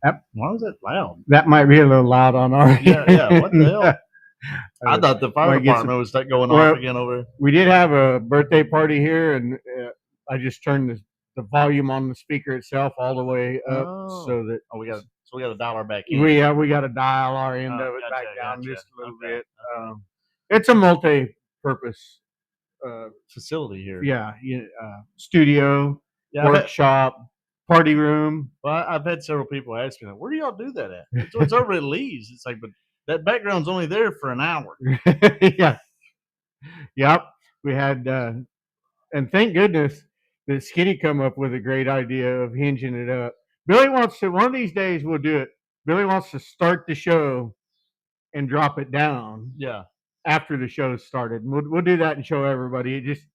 Why was that loud? That might be a little loud on our Yeah. What the hell? I thought the Well, fire I guess department was going off well, again over. we did have a birthday party here, and I just turned the volume on the speaker itself all the way up so that We got a dollar back in. we got to dial our end of it back down gotcha. just a little Okay. bit. It's a multi-purpose Facility here. studio, Yeah, workshop, party room. Well, I've had several people ask me, "Where do y'all do that at?" It's over at Lee's. It's like, but that background's only there for an hour. Yeah. Yep. We had, and thank goodness that Skinny come up with a great idea of hinging it up. Billy wants to, one of these days we'll do it. Billy wants to start the show and drop it down. Yeah. After the show started. We'll do that and show everybody. It just,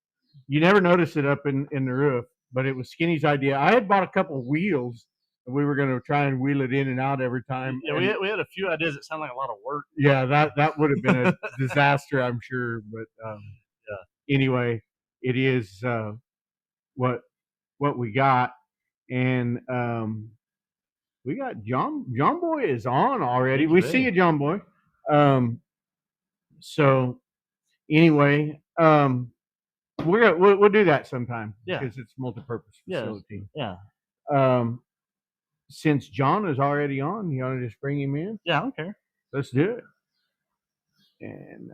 you never notice it up in the roof, but it was Skinny's idea. I had bought a couple of wheels, and we were going to try and wheel it in and out every time. Yeah, we had a few ideas that sound like a lot of work. Yeah, that would have been a disaster, I'm sure. But anyway, it is what we got, and we got John Boy is on already. We see you, John Boy. So anyway, we'll do that sometime. Yeah, because it's multi-purpose facility. Yeah. Since John is already on, you want to just bring him in? Yeah, I don't care. Let's do it. And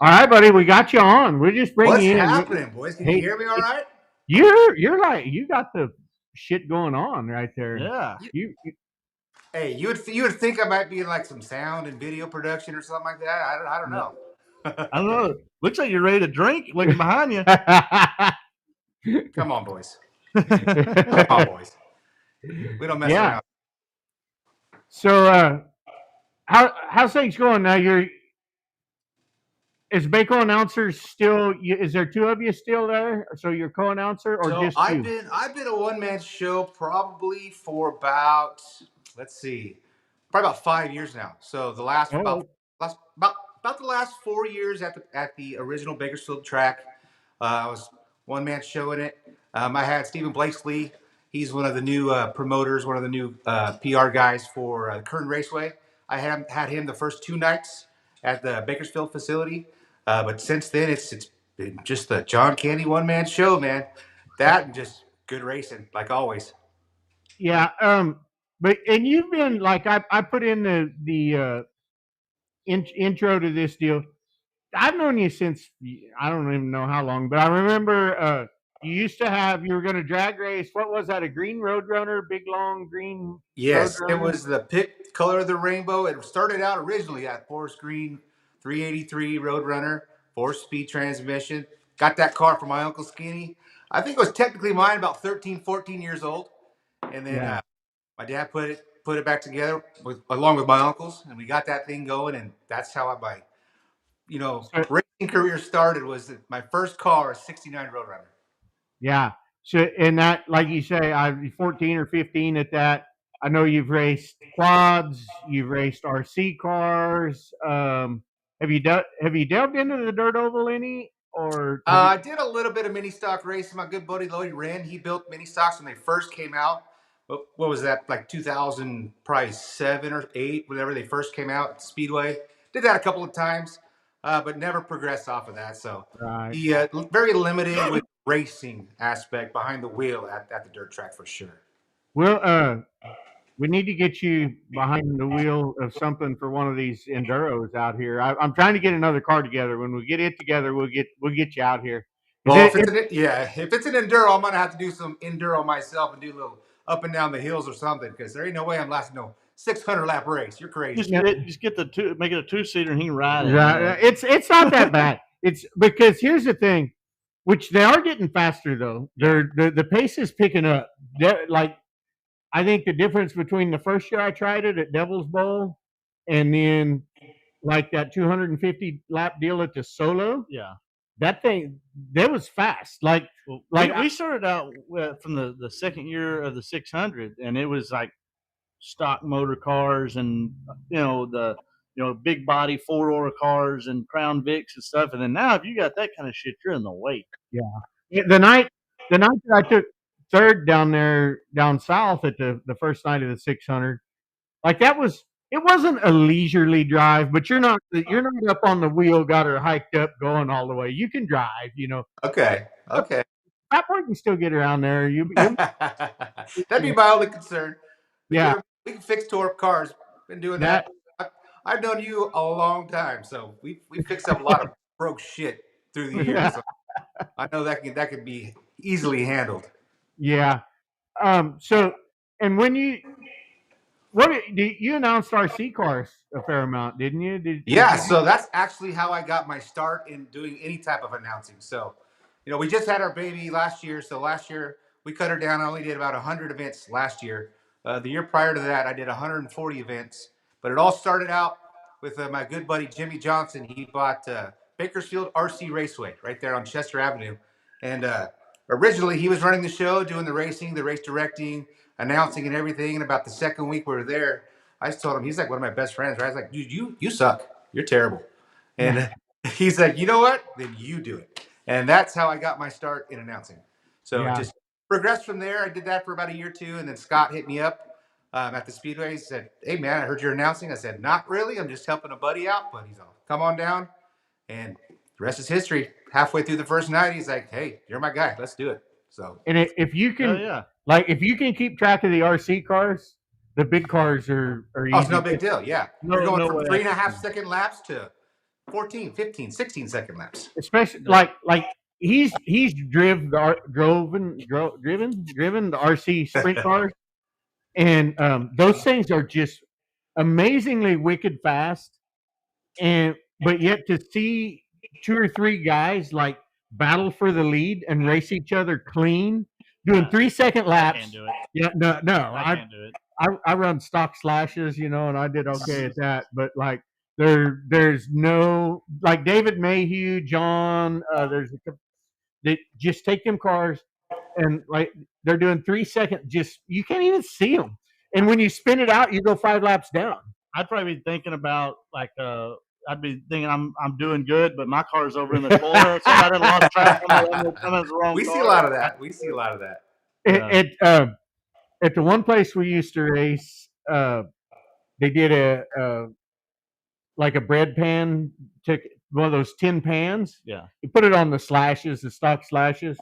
all right, buddy, we got you on. We'll just bring you in. What's happening, boys? Can you hear me all right? You're like, you got the shit going on right there. Yeah. Hey, you would think I might be in like some sound and video production or something like that. I don't know. I don't know. Looks like you're ready to drink. Looking behind you. Come on, boys. Come on, boys. We don't mess around. So, how's things going now? Is Baco announcer still? Is there two of you still there? So you're co-announcer, or so just I've you? I've been a one-man show probably for about, let's see, probably about 5 years now. So the last about the last 4 years at the original Bakersfield track, I was one-man show in it. I had Stephen Blakesley. He's one of the new promoters, one of the new PR guys for Kern Raceway. I had him the first 2 nights at the Bakersfield facility, but since then it's been just the John Candy one-man show, man. That and just good racing, like always. Yeah. But and you've been like I put in the intro to this deal. I've known you since I don't even know how long, but I remember you used to have, you were going to drag race. What was that? A green Roadrunner, big long green. Yes, Roadrunner? it was the pick color of the rainbow. It started out originally at forest green 383 Roadrunner, 4-speed transmission. Got that car from my Uncle Skinny. I think it was technically mine, about 13, 14 years old. And then my dad put it back together along with my uncles, and we got that thing going. And that's how my racing career started. Was my first car, a '69 Roadrunner. Yeah. So, and that, like you say, I'm 14 or 15 at that. I know you've raced quads, you've raced RC cars. Have you delved into the dirt oval any? Or I did a little bit of mini stock racing. My good buddy Lloyd Wren, he built mini stocks when they first came out. What was that, like 2000, probably 7 or 8, whenever they first came out at Speedway. Did that a couple of times, but never progressed off of that. So he very limited with racing aspect behind the wheel at the dirt track for sure. Well, we need to get you behind the wheel of something for one of these enduros out here. I'm trying to get another car together. When we get it together, we'll get you out here. Well, if it's an enduro, I'm gonna have to do some enduro myself and do a little up and down the hills or something, because there ain't no way I'm lasting no 600 lap race. You're crazy. Just get make it a 2-seater and he can ride it. Yeah, it's not that bad. It's because here's the thing, which they are getting faster though. The pace is picking up. Like, I think the difference between the first year I tried it at Devil's Bowl and then like that 250 lap deal at the Solo. Yeah. That thing, that was fast. We started out from the second year of the 600, and it was like stock motor cars and the big body 4-door cars and Crown Vics and stuff. And then now, if you got that kind of shit, you're in the weight. Yeah. The night that I took third down there down south at the first night of the 600. Like that was it wasn't a leisurely drive, but you're not up on the wheel, got her hiked up, going all the way. You can drive, Okay. Okay. That point can still get around there. That'd be my only concern. But Yeah, we can fix tore up cars. Been doing that. that I, I've known you a long time, so we fixed up a lot of broke shit through the years. So I know that can be easily handled. yeah. So and when you announced RC cars a fair amount, didn't you? Did Yeah, you? so that's actually how I got my start in doing any type of announcing. So, we just had our baby last year. So last year we cut her down. I only did about 100 events last year. The year prior to that, I did 140 events. But it all started out with my good buddy Jimmy Johnson. He bought Bakersfield RC Raceway right there on Chester Avenue. And originally he was running the show, doing the racing, the race directing, announcing, and everything. And about the second week we were there, I just told him, he's like one of my best friends, right? I was like, dude, you suck. You're terrible. And he's like, you know what? Then you do it. And that's how I got my start in announcing. So Yeah. just progressed from there. I did that for about a year or two. And then Scott hit me up at the Speedway. He said, hey, man, I heard you're announcing. I said, not really. I'm just helping a buddy out. But he's all, come on down. And the rest is history. Halfway through the first night, he's like, hey, you're my guy. Let's do it. So, And if you can, yeah. if you can keep track of the RC cars, the big cars are oh, easy. it's no big deal. Yeah. No, You're going no from way. 3.5-second laps to 14, 15, 16-second laps. Especially like he's driven the RC sprint cars, and those things are just amazingly wicked fast. And but yet to see two or three guys like battle for the lead and race each other clean, doing 3 second I laps. can't do it. Yeah, no, I can't do it. I run stock slashes, and I did okay at that. But like there's no like David Mayhew, John. They just take them cars and like they're doing 3 second. Just you can't even see them. And when you spin it out, you go 5 laps down. I'd probably be thinking about like I'd be thinking I'm doing good, but my car's over in the corner, so I done lost track of the wrong We car. see a lot of that. We see a lot of that. Yeah. At the one place we used to race, they did a like a bread pan, took one of those tin pans. Yeah. You put it on the slashes, the stock slashes,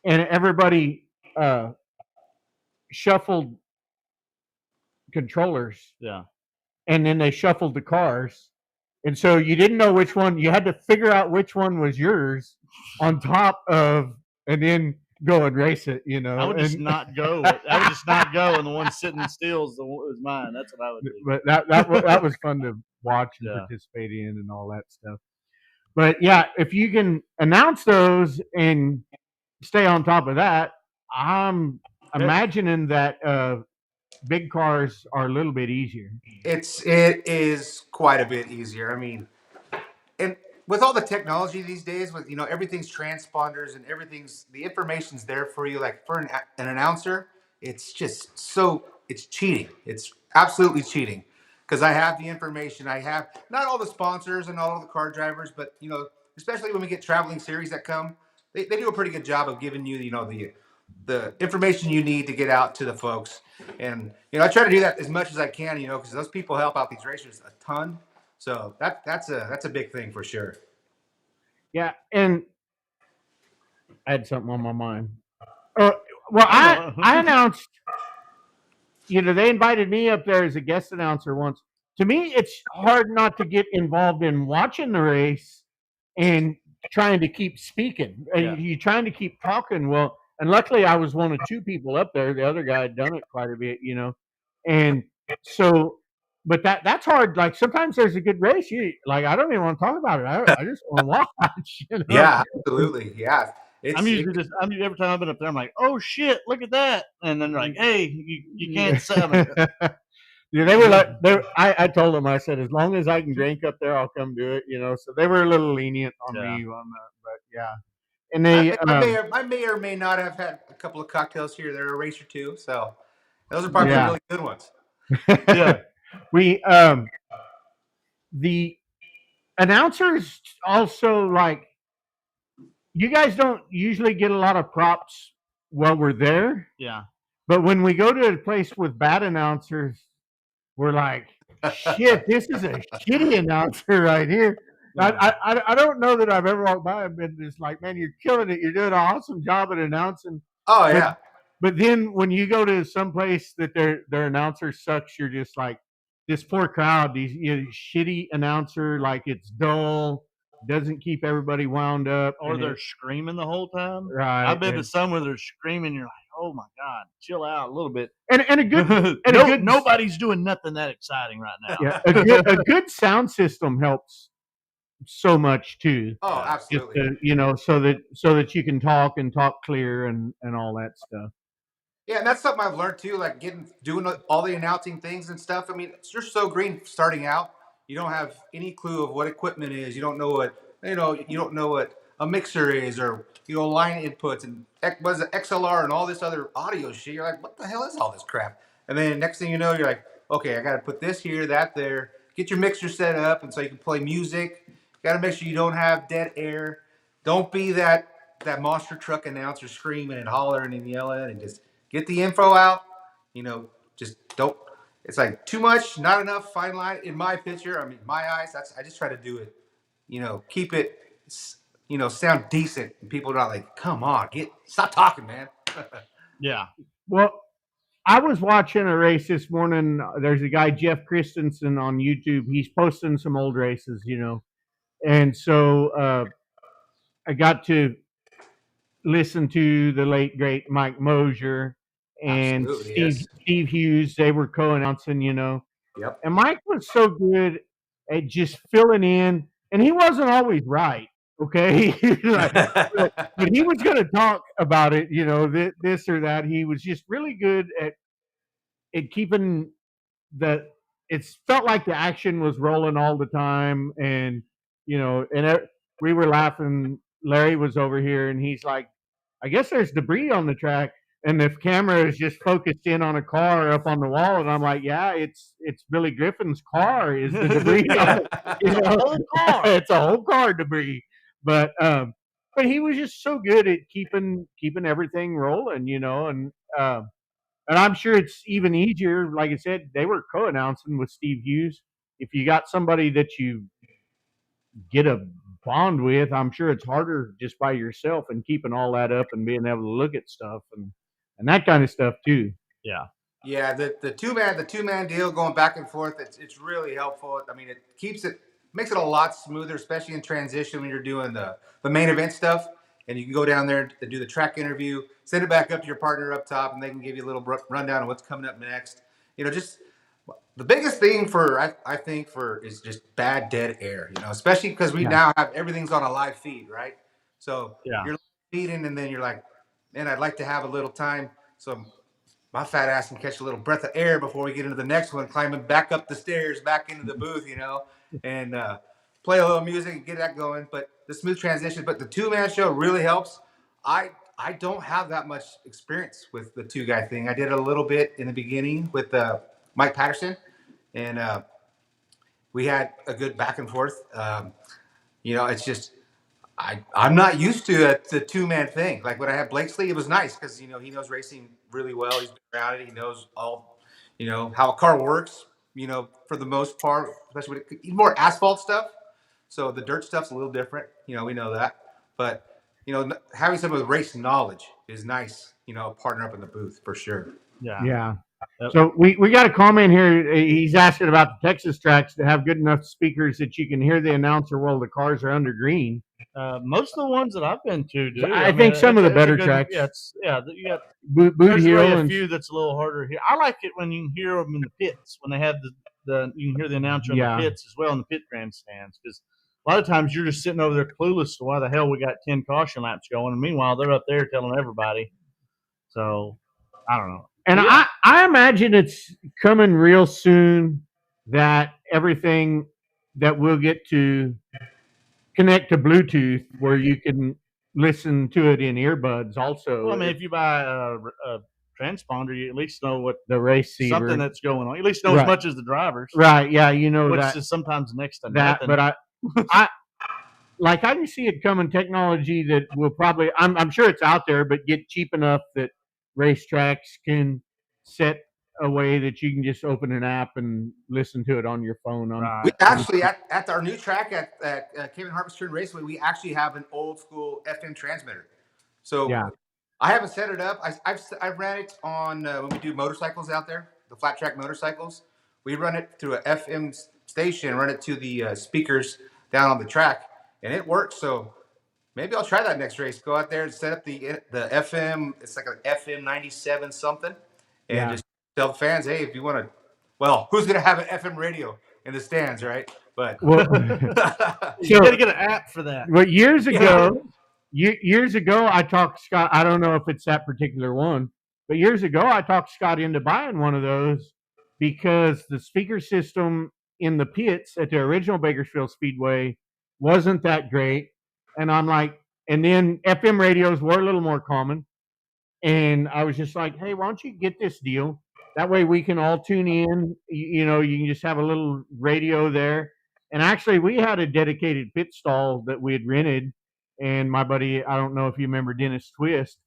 and everybody shuffled controllers. Yeah. And then they shuffled the cars. And so you didn't know which one, you had to figure out which one was yours on top of, and then go and race it, I would just not go. I would just not go, and the one sitting still is mine. That's what I would do. But that was fun to watch and participate in and all that stuff. But yeah, if you can announce those and stay on top of that, I'm imagining that big cars are a little bit easier. It is quite a bit easier. I mean, and with all the technology these days, with everything's transponders and the information's there for you. Like for an announcer, it's just it's cheating. It's absolutely cheating because I have the information. I have not all the sponsors and all of the car drivers, but especially when we get traveling series that come, they do a pretty good job of giving you the information you need to get out to the folks. And I try to do that as much as I can, because those people help out these racers a ton. So that's a big thing for sure. Yeah, and I had something on my mind. Well, I announced. They invited me up there as a guest announcer once. To me, it's hard not to get involved in watching the race and trying to keep speaking. Yeah. You're trying to keep talking. Well, and luckily I was one of two people up there. The other guy had done it quite a bit, and so. But that's hard. Like sometimes there's a good race. I don't even want to talk about it. I just want to watch. Yeah, absolutely. Yeah. I'm usually every time I've been up there, I'm like, oh shit, look at that, and then they're like, hey, you can't say. Yeah, they were like, I told them, I said, as long as I can drink up there, I'll come do it. So they were a little lenient on me on that, but yeah. And I may or may not have had a couple of cocktails here. They're a race or two, so those are probably really good ones. Yeah, we the announcers also, like, you guys don't usually get a lot of props while we're there. Yeah. But when we go to a place with bad announcers, we're like, shit, this is a shitty announcer right here. Yeah. I don't know that I've ever walked by and been just like, man, you're killing it. You're doing an awesome job at announcing. Oh But yeah. but then when you go to some place that their announcer sucks, you're just like, this poor crowd, these shitty announcer, like it's dull, doesn't keep everybody wound up, Or they're screaming the whole time. right. I've been to some where they're screaming. You're like, oh my god, chill out a little bit. And a good nobody's doing nothing that exciting right now. Yeah, a good sound system helps so much too. Oh, absolutely. Just so that you can talk and talk clear and all that stuff. Yeah, and that's something I've learned too, like doing all the announcing things and stuff. I mean, you're so green starting out. You don't have any clue of what equipment is. You don't know what You don't know what a mixer is, or line inputs and what is it, XLR and all this other audio shit. You're like, what the hell is all this crap? And then next thing you know, you're like, okay, I got to put this here, that there. Get your mixer set up, and so you can play music. Got to make sure you don't have dead air. Don't be that monster truck announcer screaming and hollering and yelling, and just get the info out. Just don't. It's like too much, not enough, fine line in my picture. I mean, my eyes. I just try to do it. Keep it. Sound decent. And people are not like, come on, stop talking, man. Yeah. Well, I was watching a race this morning. There's a guy, Jeff Christensen, on YouTube. He's posting some old races, and so I got to listen to the late great Mike Mosier and Steve Hughes. They were co-announcing, Yep. And Mike was so good at just filling in, and he wasn't always right. Okay, but he was going to talk about it, this or that. He was just really good at keeping the. It felt like the action was rolling all the time, and we were laughing. Larry was over here, and he's like, I guess there's debris on the track, and the camera is just focused in on a car up on the wall, and I'm like, yeah, it's Billy Griffin's car is the debris. Whole car. It's a whole car debris, but he was just so good at keeping everything rolling, and I'm sure it's even easier. Like I said, they were co-announcing with Steve Hughes. If you got somebody that you get a bond with, I'm sure it's harder just by yourself and keeping all that up and being able to look at stuff and that kind of stuff too. Yeah. Yeah, the two man deal going back and forth, it's really helpful. I mean, it makes it a lot smoother, especially in transition when you're doing the main event stuff, and you can go down there and do the track interview, send it back up to your partner up top, and they can give you a little rundown of what's coming up next. Just the biggest thing I think is just bad dead air. Especially because we now have everything's on a live feed, right? So you're feeding, and then you're like, man, I'd like to have a little time so my fat ass can catch a little breath of air before we get into the next one, climbing back up the stairs, back into the booth, and play a little music and get that going. But the smooth transition, but the two-man show really helps. I don't have that much experience with the two-guy thing. I did a little bit in the beginning with Mike Patterson, and we had a good back and forth. It's just I'm not used to the two-man thing. Like when I had Blakesley, it was nice because he knows racing really well. He's been around it. He knows all, how a car works. For the most part, especially with more asphalt stuff. So the dirt stuff's a little different. We know that. But having some of the race knowledge is nice. Partner up in the booth for sure. Yeah. So we got a comment here. He's asking about the Texas tracks to have good enough speakers that you can hear the announcer while the cars are under green. Most of the ones that I've been to do. I think some of the better tracks. You got Boot Hill really a few that's a little harder here. I like it when you can hear them in the pits when they have you can hear the announcer in the pits as well in the pit grandstands, because a lot of times you're just sitting over there clueless to why the hell we got 10 caution laps going, and meanwhile they're up there telling everybody. So I don't know. And I imagine it's coming real soon that everything that we'll get to connect to Bluetooth where you can listen to it in earbuds also. Well, I mean, if you buy a transponder, you at least know what the receiver, something that's going on. You at least know as much as the drivers. Right, yeah, which that, is sometimes next to that. nothing. But like I can see it coming technology that will probably I'm sure it's out there, but get cheap enough that racetracks can set a way that you can just open an app and listen to it on your phone. We Right. actually at our new track at Kevin Harper's Turn Raceway, we actually have an old school FM transmitter. So Yeah. I haven't set it up. I've ran it on when we do motorcycles out there, the flat track motorcycles. We run it through a FM station, run it to the speakers down on the track, and it works. So maybe I'll try that next race. Go out there and set up the FM. It's like an FM 97 something, and Yeah. just tell the fans, hey, if you want to. Well, who's gonna have an FM radio in the stands, right? But Well, You got to get an app for that. But years ago, I talked Scott. I don't know if it's that particular one, but years ago, I talked Scott into buying one of those because the speaker system in the pits at the original Bakersfield Speedway wasn't that great. And I'm like, and then FM radios were a little more common. And I was just like, hey, why don't you get this deal? That way we can all tune in. You know, you can just have a little radio there. And actually, we had a dedicated pit stall that we had rented. And my buddy, I don't know if you remember Dennis Twist,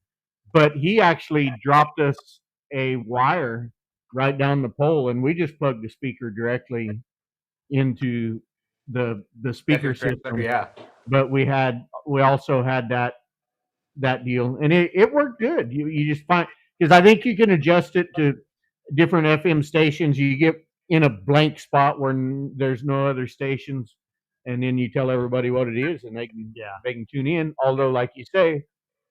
but he actually dropped us a wire right down the pole, and we just plugged the speaker directly into the speaker system. Yeah. But we also had that deal, and it worked good. You just find, because I think you can adjust it to different FM stations. You get in a blank spot where there's no other stations, and then you tell everybody what it is, and they can tune in. Although, like you say,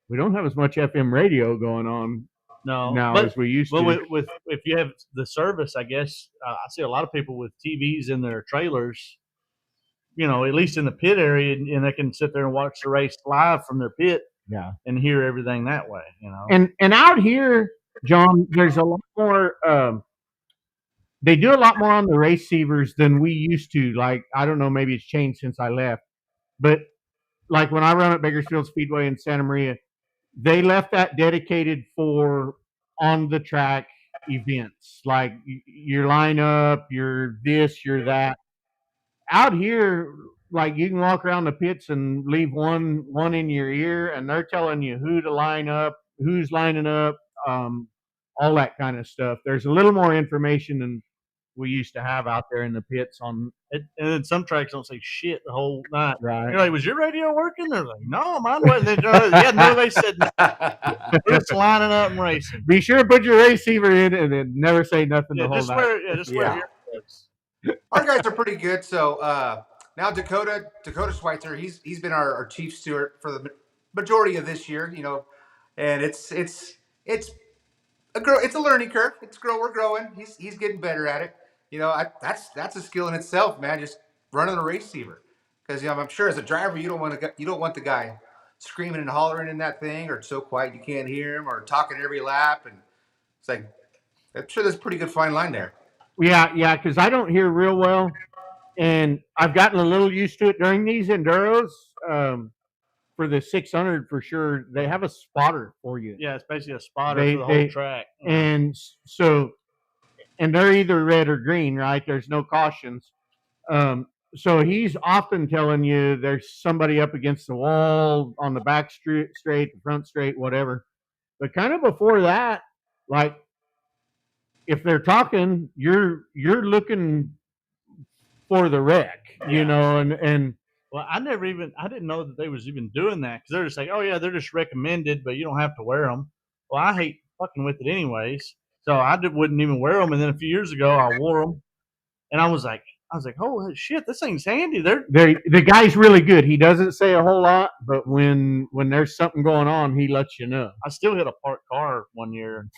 we don't have as much FM radio going on now as we used to. With if you have the service, I guess I see a lot of people with TVs in their trailers. You know, at least in the pit area, and they can sit there and watch the race live from their pit. Yeah. And hear everything that way, you know. And out here, John, there's a lot more. They do a lot more on the receivers than we used to. Like, I don't know, maybe it's changed since I left, but like when I run at Bakersfield Speedway in Santa Maria, they left that dedicated for on the track events, like your lineup, your this, your that. Out here, like you can walk around the pits and leave one in your ear, and they're telling you who to line up, who's lining up, all that kind of stuff. There's a little more information than we used to have out there in the pits on it. And then some tracks don't say shit the whole night. Right. You're like, was your radio working? They're like, no, mine wasn't. They said we're just lining up and racing. Be sure to put your receiver in and then never say nothing the whole night. Just wear earplugs. Our guys are pretty good. So now Dakota Schweitzer, he's been our chief steward for the majority of this year, you know, and it's a learning curve. We're growing. He's getting better at it. You know, that's a skill in itself, man. Just running a receiver, because you know, I'm sure as a driver you don't want the guy screaming and hollering in that thing, or it's so quiet you can't hear him, or talking every lap, and it's like, I'm sure there's a pretty good fine line there. Yeah, because I don't hear real well, and I've gotten a little used to it during these enduros. For the 600, for sure, they have a spotter for you. Yeah, it's basically a spotter for the whole track. And so, and they're either red or green, right? There's no cautions. So he's often telling you there's somebody up against the wall on the back straight, the front straight, whatever. But kind of before that, like, if they're talking, you're looking for the wreck, you know, and well, I didn't know that they was even doing that, because they're just like, oh yeah, they're just recommended, but you don't have to wear them. Well, I hate fucking with it anyways, so wouldn't even wear them. And then a few years ago, I wore them, and I was like, holy shit, this thing's handy. The guy's really good. He doesn't say a whole lot, but when there's something going on, he lets you know. I still hit a parked car one year.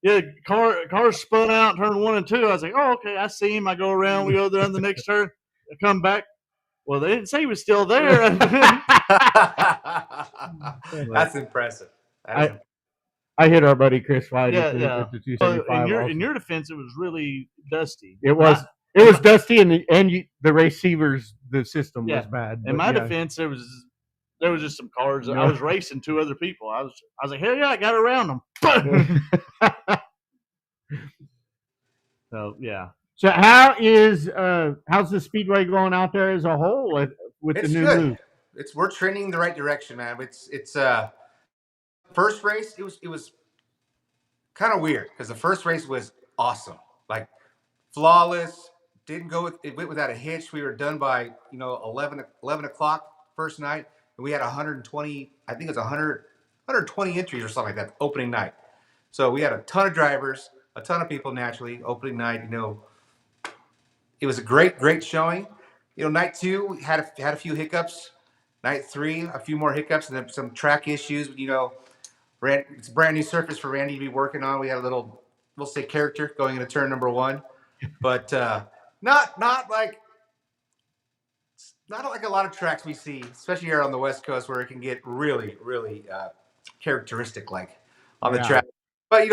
Yeah, car spun out, turn 1 and 2. I was like, oh, okay, I see him. I go around, we go down the next turn, I come back. Well, they didn't say he was still there. That's impressive. I hit our buddy Chris White. Yeah. The 275. In your defense, it was really dusty. It was dusty, and the receivers, the system was bad. In my defense, there was just some cars. I was racing 2 other people. I was like, hell yeah, I got around them. So yeah, So how's the speedway going out there as a whole with the It's new good. move? We're trending in the right direction, man. It's first race. It was kind of weird because the first race was awesome, like flawless. Didn't go with it went without a hitch. We were done by 11 o'clock first night, and we had 120. I think it's 120 entries or something like that opening night. So we had a ton of drivers, a ton of people naturally opening night. It was a great showing. Night two we had a few hiccups. Night three, a few more hiccups, and then some track issues. It's a brand new surface for Randy to be working on. We had a little, we'll say, character going into turn number one, but not like not like a lot of tracks we see, especially here on the West Coast, where it can get really characteristic like on the Yeah. track. But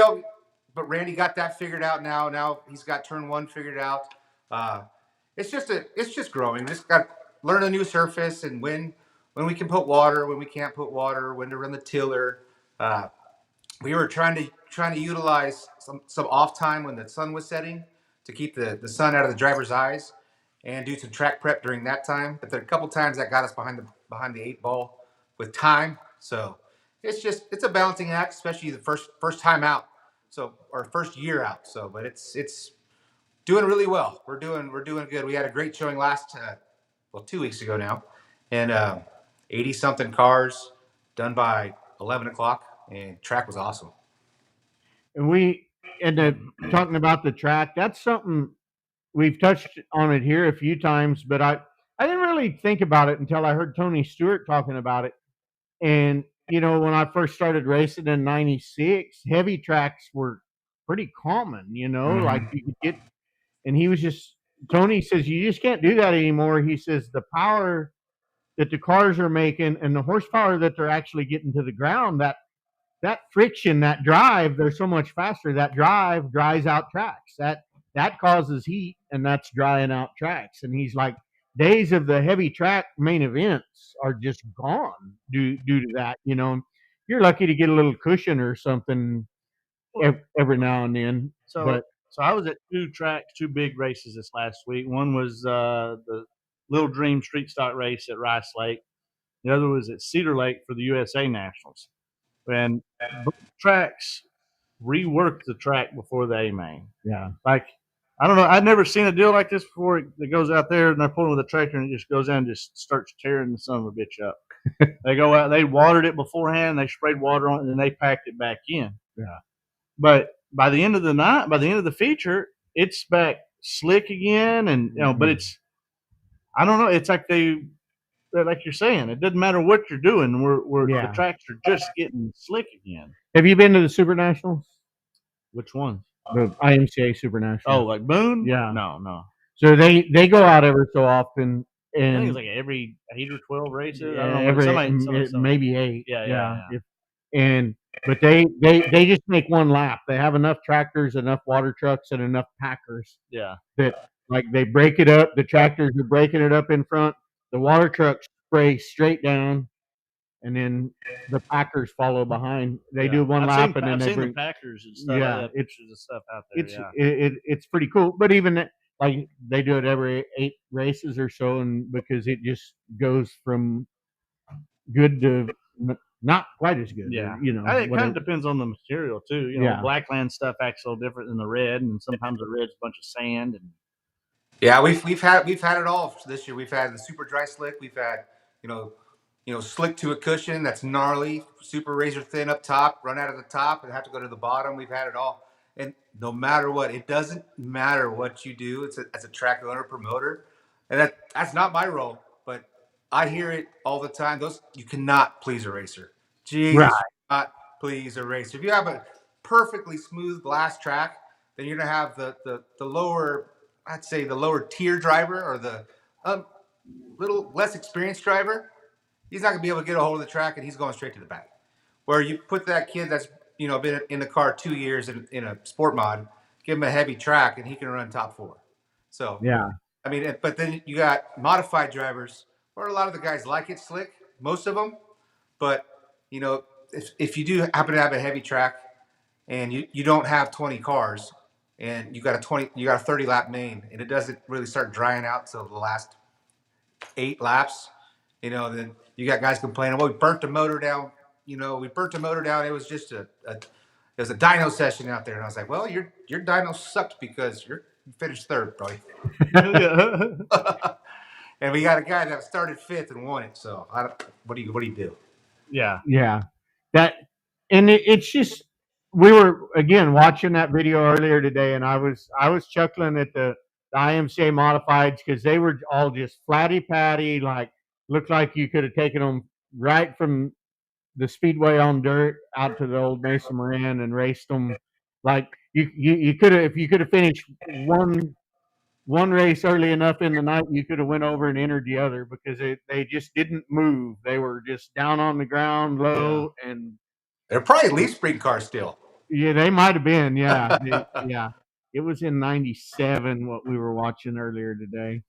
but Randy got that figured out now. Now he's got turn one figured out. Uh, it's just growing. Just got to learn a new surface and when we can put water, when we can't put water, when to run the tiller. Uh, we were trying to utilize some off time when the sun was setting to keep the sun out of the driver's eyes and do some track prep during that time. But there are a couple times that got us behind the eight ball with time. So it's a balancing act, especially the first time out. So or first year out. So but it's doing really well. We're doing good. We had a great showing last 2 weeks ago now, and 80 something cars done by 11 o'clock, and track was awesome. And talking about the track, that's something we've touched on it here a few times, but I didn't really think about it until I heard Tony Stewart talking about it. And when I first started racing in '96, heavy tracks were pretty common. Like Mm-hmm. you could get, and he was just Tony says you just can't do that anymore. He says the power that the cars are making and the horsepower that they're actually getting to the ground, that friction, that drive, they're so much faster. That drive dries out tracks. That causes heat, and that's drying out tracks. And he's like, days of the heavy track main events are just gone due to that. You're lucky to get a little cushion or something every now and then. So But so I was at two big races this last week. One was the Little Dream Street Stock race at Rice Lake. The other was at Cedar Lake for the USA Nationals. And both tracks reworked the track before the A main. yeah, Like I don't know, I'd never seen a deal like this before. It goes out there and they're pulling with a tractor and it just goes in and just starts tearing the son of a bitch up. They go out, they watered it beforehand, they sprayed water on it, and then they packed it back in. yeah, But by the end of the night, by the end of the feature, it's back slick again, and but it's I don't know. It's like like you're saying, it doesn't matter what you're doing. The yeah. tracks are just getting slick again. Have you been to the Super Nationals? Which ones? The IMCA Super Oh, Nationals. like Boone? Yeah. No. So they go out ever so often, I think and it's like every 8 or 12 races. I don't know. every Somebody. maybe 8. Yeah. And but they just make one lap. They have enough tractors, enough water trucks, and enough packers Yeah. that like they break it up. The tractors are breaking it up in front. The water trucks spray straight down, and then the packers follow behind. They do one lap, and then I've they seen bring. the Packers and stuff. Yeah, Like that, pictures of stuff out there. it's pretty cool. But even like they do it every 8 races or so, and because it just goes from good to not quite as good. Yeah. Or, It kind of depends on the material too. Yeah. Blackland stuff acts a little different than the red, and sometimes the red's a bunch of sand. And Yeah, we've had it all this year. We've had the super dry slick. We've had you know slick to a cushion that's gnarly, super razor thin up top, run out of the top and have to go to the bottom. We've had it all, and no matter what, it doesn't matter what you do. As a track owner promoter, and that's not my role, but I hear it all the time. Those you cannot please a racer. Right. Jesus, you cannot please a racer. If you have a perfectly smooth glass track, then you're gonna have the lower, I'd say the lower tier driver or the little less experienced driver. He's not gonna be able to get a hold of the track, and he's going straight to the back. Where you put that kid that's been in the car 2 years in a sport mod, give him a heavy track, and he can run top four. So Yeah. I mean, but then you got modified drivers, or a lot of the guys like it slick, most of them. But if you do happen to have a heavy track and you don't have 20 cars, and you got a 30 lap main, and it doesn't really start drying out till the last 8 laps. Then you got guys complaining, well, we burnt the motor down. We burnt the motor down. It was just it was a dyno session out there, and I was like, well, your dyno sucked because you finished third, buddy. And we got a guy that started fifth and won it. So what do you do? Yeah. It's just, we were again watching that video earlier today, and I was chuckling at the IMCA modifieds because they were all just flatty patty, like looked like you could have taken them right from the speedway on dirt out to the old Mesa Marin and raced them. Like you could have, if you could have finished one race early enough in the night, you could have went over and entered the other because they just didn't move. They were just down on the ground, low, and they're probably leaf spring cars still. Yeah, they might have been. Yeah, yeah. It was in '97 what we were watching earlier today.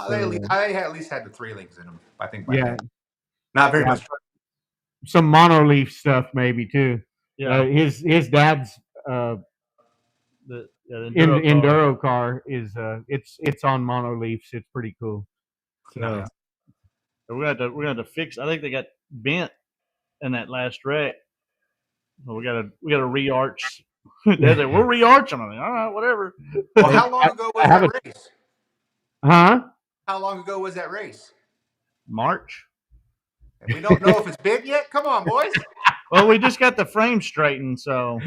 They at least had the 3 links in them. I think. Yeah, not very much. Some monoleaf stuff maybe too. Yeah, his dad's the enduro car is it's on monoleafs. It's pretty cool. So Nice. we're gonna have to fix. I think they got bent in that last wreck. Well, we gotta re-arch. They're like, we'll re-arch them. I mean, all right, whatever. Well, how long ago was that race? Huh? How long ago was that race? March. And we don't know if it's bent yet. Come on, boys. Well, we just got the frame straightened, so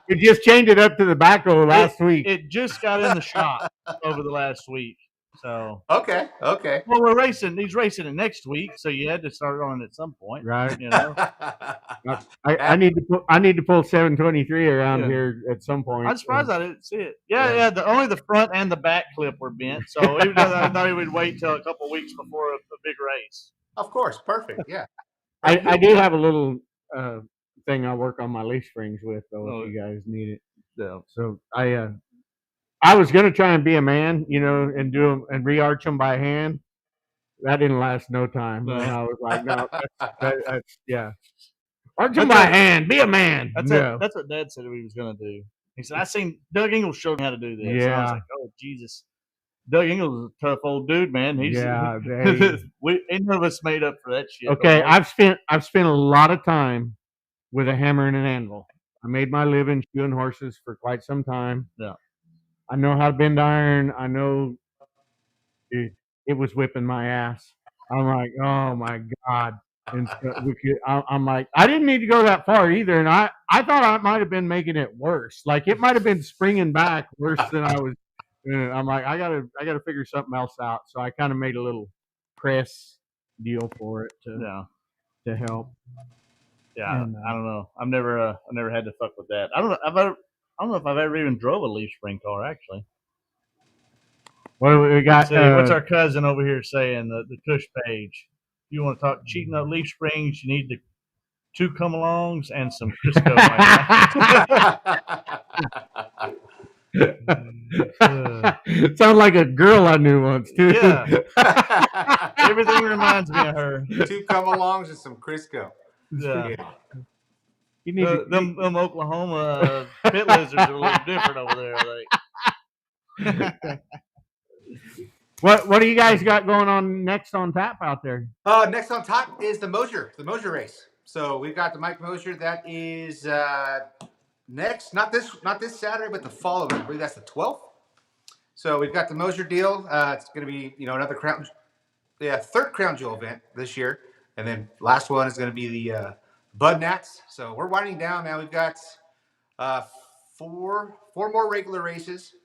we just changed it up to the backhoe last week. It just got in the shop over the last week. So okay. Well, we're racing. He's racing it next week, so you had to start on it at some point, right? I need to pull 723 around here at some point. I'm surprised I didn't see it. Yeah. Only the front and the back clip were bent, so I thought he would wait till a couple of weeks before a big race. Of course, perfect. Yeah, I do have a little thing I work on my leaf springs with, though, if you guys need it. Yeah. So I was gonna try and be a man, and do them and re-arch them by hand. That didn't last no time. No. And I was like, no, that's yeah. Arch them by hand. Be a man. That's what Dad said he was gonna do. He said, I seen Doug Ingles showed me how to do this. Yeah. And I was like, oh Jesus. Doug Ingles is a tough old dude, man. Ain't none of us made up for that shit. Okay, I've spent a lot of time with a hammer and an anvil. I made my living shoeing horses for quite some time. Yeah. I know how to bend iron. I know it was whipping my ass. I'm like, oh my God. And so I'm like, I didn't need to go that far either. And I thought I might have been making it worse. Like it might have been springing back worse than I was. I'm like, I gotta figure something else out. So I kind of made a little press deal for it to help. Yeah, and, I don't know. I've never had to fuck with that. I don't know if I've ever even drove a leaf spring car actually. What do we got? What's our cousin over here saying? The Cush page. If you want to talk cheating on leaf springs, you need 2 come-alongs and some Crisco. Sounds like a girl I knew once too. Yeah. Everything reminds me of her. 2 come-alongs and some Crisco. Yeah. You need them Oklahoma pit lizards are a little different over there. Like. What do you guys got going on next on tap out there? Next on tap is the Mosier race. So we've got the Mike Mosier that is next, not this Saturday, but the following. I believe that's the 12th. So we've got the Mosier deal. It's going to be another third Crown Jewel event this year, and then last one is going to be the Bud Nats. So we're winding down now. We've got 4 more regular races.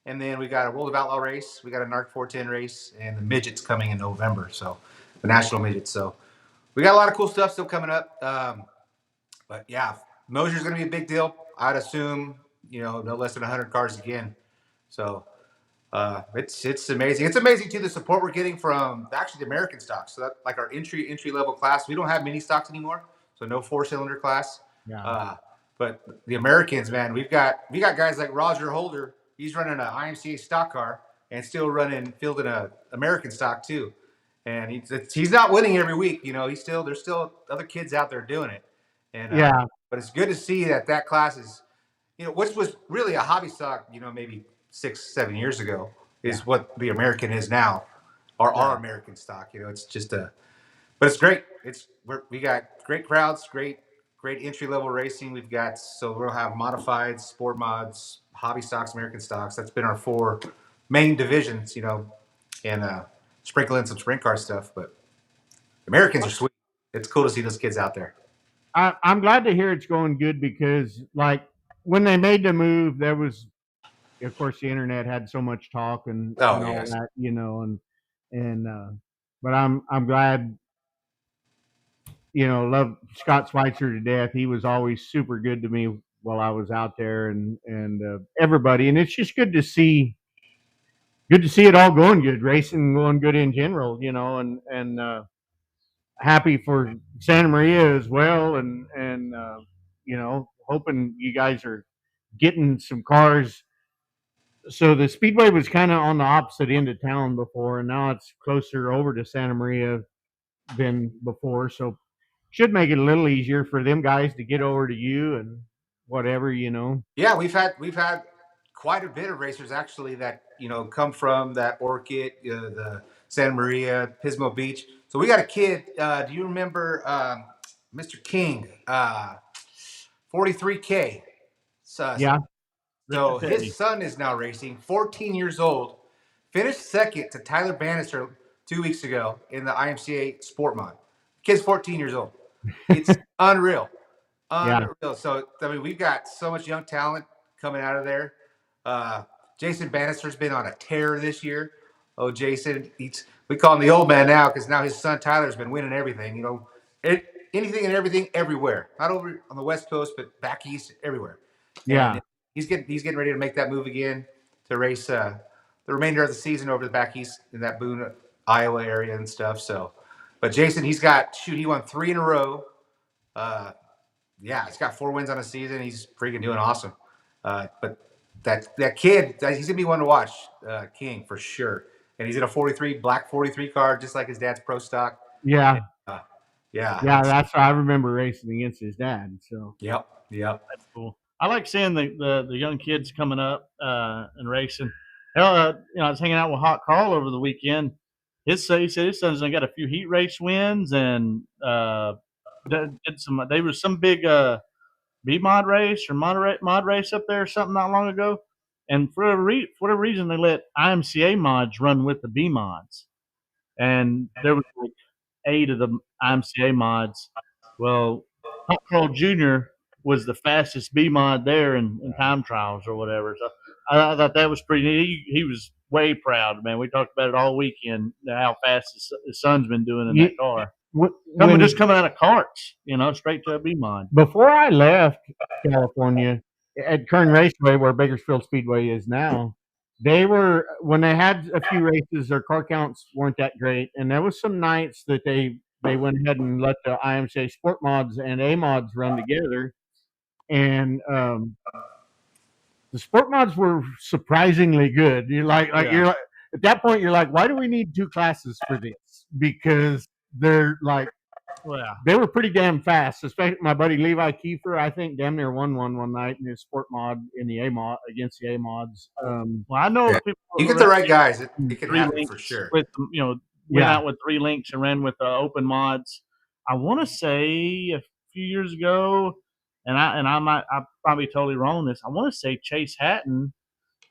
And then we got a World of Outlaw race. We got a NARC 410 race, and the midgets coming in November. So the national midgets. So we got a lot of cool stuff still coming up. But yeah, Mosier's going to be a big deal. I'd assume no less than 100 cars again. So it's amazing. It's amazing too the support we're getting from actually the American stocks. So that like our entry level class. We don't have mini stocks anymore. So no 4-cylinder class. Yeah. But the Americans, man, we got guys like Roger Holder. He's running an IMCA stock car and still fielding a American stock too. And he's not winning every week. There's still other kids out there doing it. And but it's good to see that class which was really a hobby stock, maybe 6, 7 years ago, Yeah. is what the American is now, or our Yeah. American stock. It's just but it's great. We got great crowds, great entry level racing. We'll have modifieds, sport mods, hobby stocks, American stocks. That's been our four main divisions, and sprinkle in some sprint car stuff. But Americans are sweet. It's cool to see those kids out there. I'm glad to hear it's going good because, like, when they made the move, there was, of course, the internet had so much talk Oh and all yes. that, and but I'm glad, love Scott Schweitzer to death. He was always super good to me while I was out there, and everybody, and it's just good to see it all going good, racing going good in general, and happy for Santa Maria as well, and hoping you guys are getting some cars. So the Speedway was kind of on the opposite end of town before, and now it's closer over to Santa Maria than before. So should make it a little easier for them guys to get over to you and whatever. Yeah, we've had quite a bit of racers actually that come from that Orchid, the Santa Maria, Pismo Beach. So we got a kid. Do you remember Mr. King, 43K? So, Yeah, so his Ricochet. son is now racing. 14 years old, finished second to Tyler Bannister 2 weeks ago in the IMCA Sport Mod. Kid's 14 years old. It's unreal. yeah, Unreal. So I mean, we've got so much young talent coming out of there. Uh, Jason Bannister's been on a tear this year. Oh, Jason, we call him the old man now because now his son Tyler's been winning everything. Anything and everything everywhere. Not over on the West Coast, but back east, everywhere. And yeah, he's getting ready to make that move again to race the remainder of the season over the back east in that Boone, Iowa area and stuff. So, but Jason, he won 3 in a row. Uh, yeah, he's got 4 wins on a season. He's freaking doing awesome. But that kid, he's gonna be one to watch. King for sure. And he's in a 43 black 43 car, just like his dad's pro stock. yeah, And, yeah, yeah. That's I remember racing against his dad. So yep. That's cool. I like seeing the young kids coming up and racing. Hell, I was hanging out with Hot Carl over the weekend. He said his son's got a few heat race wins and did some. There was some big B mod race or mod race up there or something not long ago. And for whatever reason, they let IMCA mods run with the B mods, and there was like 8 of the IMCA mods. Well, Hot Carl Jr. was the fastest B mod there in time trials or whatever. So I thought that was pretty neat. He was way proud, man. We talked about it all weekend how fast his son's been doing in you, that car. when Just coming out of carts, straight to a B mod. before I left California at Kern Raceway, where Bakersfield Speedway is now, they were when they had a few races, their car counts weren't that great, and there was some nights that they went ahead and let the IMCA Sport Mods and A Mods run together, and the Sport Mods were surprisingly good. You're like at that point, you're like, why do we need 2 classes for this? Because they're like Well, yeah. they were pretty damn fast. Especially my buddy Levi Kiefer, I think damn near won one night in his sport mod in the A mod against the A mods. Well, I know Yeah. people You who get the ran right guys, it can three happen for links sure. with went Yeah, out with 3 links and ran with open mods. I want to say a few years ago, and I probably totally wrong on this. I want to say Chase Hatton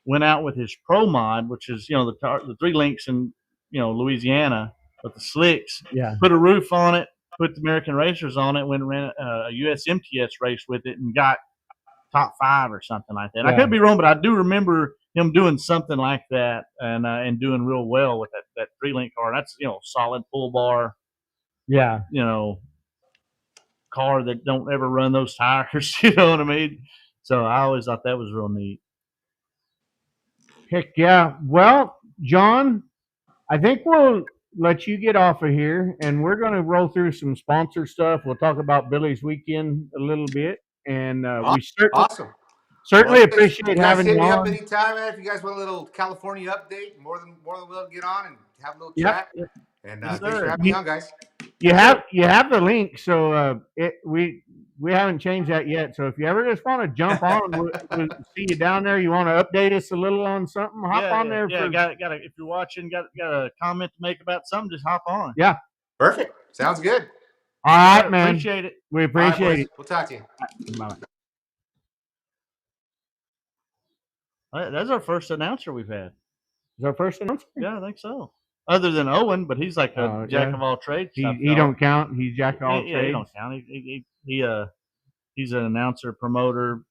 went out with his pro mod, which is the 3 links in Louisiana with the slicks. yeah, Put a roof on it, put the American racers on it, went and ran a USMTS race with it, and got top 5 or something like that. I yeah, could be wrong, but I do remember him doing something like that and doing real well with that 3 link car. That's solid full bar, yeah. you know car that don't ever run those tires. You know what I mean? So I always thought that was real neat. Heck yeah. Well, John, I think we'll let you get off of here, and we're going to roll through some sponsor stuff. We'll talk about Billy's weekend a little bit, and we Awesome. Well, certainly you appreciate guys having hit you me up on. anytime, man. If you guys want a little California update, more than willing to get on and have a little Yep. chat. And Yes, thanks for sir. having me on, guys. You have the link, so we haven't changed that yet. So if you ever just want to jump on, we'll see you down there. You want to update us a little on something? Hop on there. Yeah. Got if you're watching, got a comment to make about something, just hop on. Yeah. Perfect. Sounds good. All right, man. Appreciate it. We appreciate it. We'll talk to you. Bye. That's our first announcer we've had. Is our first announcer? Yeah, I think so. Other than Owen, but he's like a jack of all trades. He don't count. He's jack of all trades. He don't count. He's an announcer, promoter,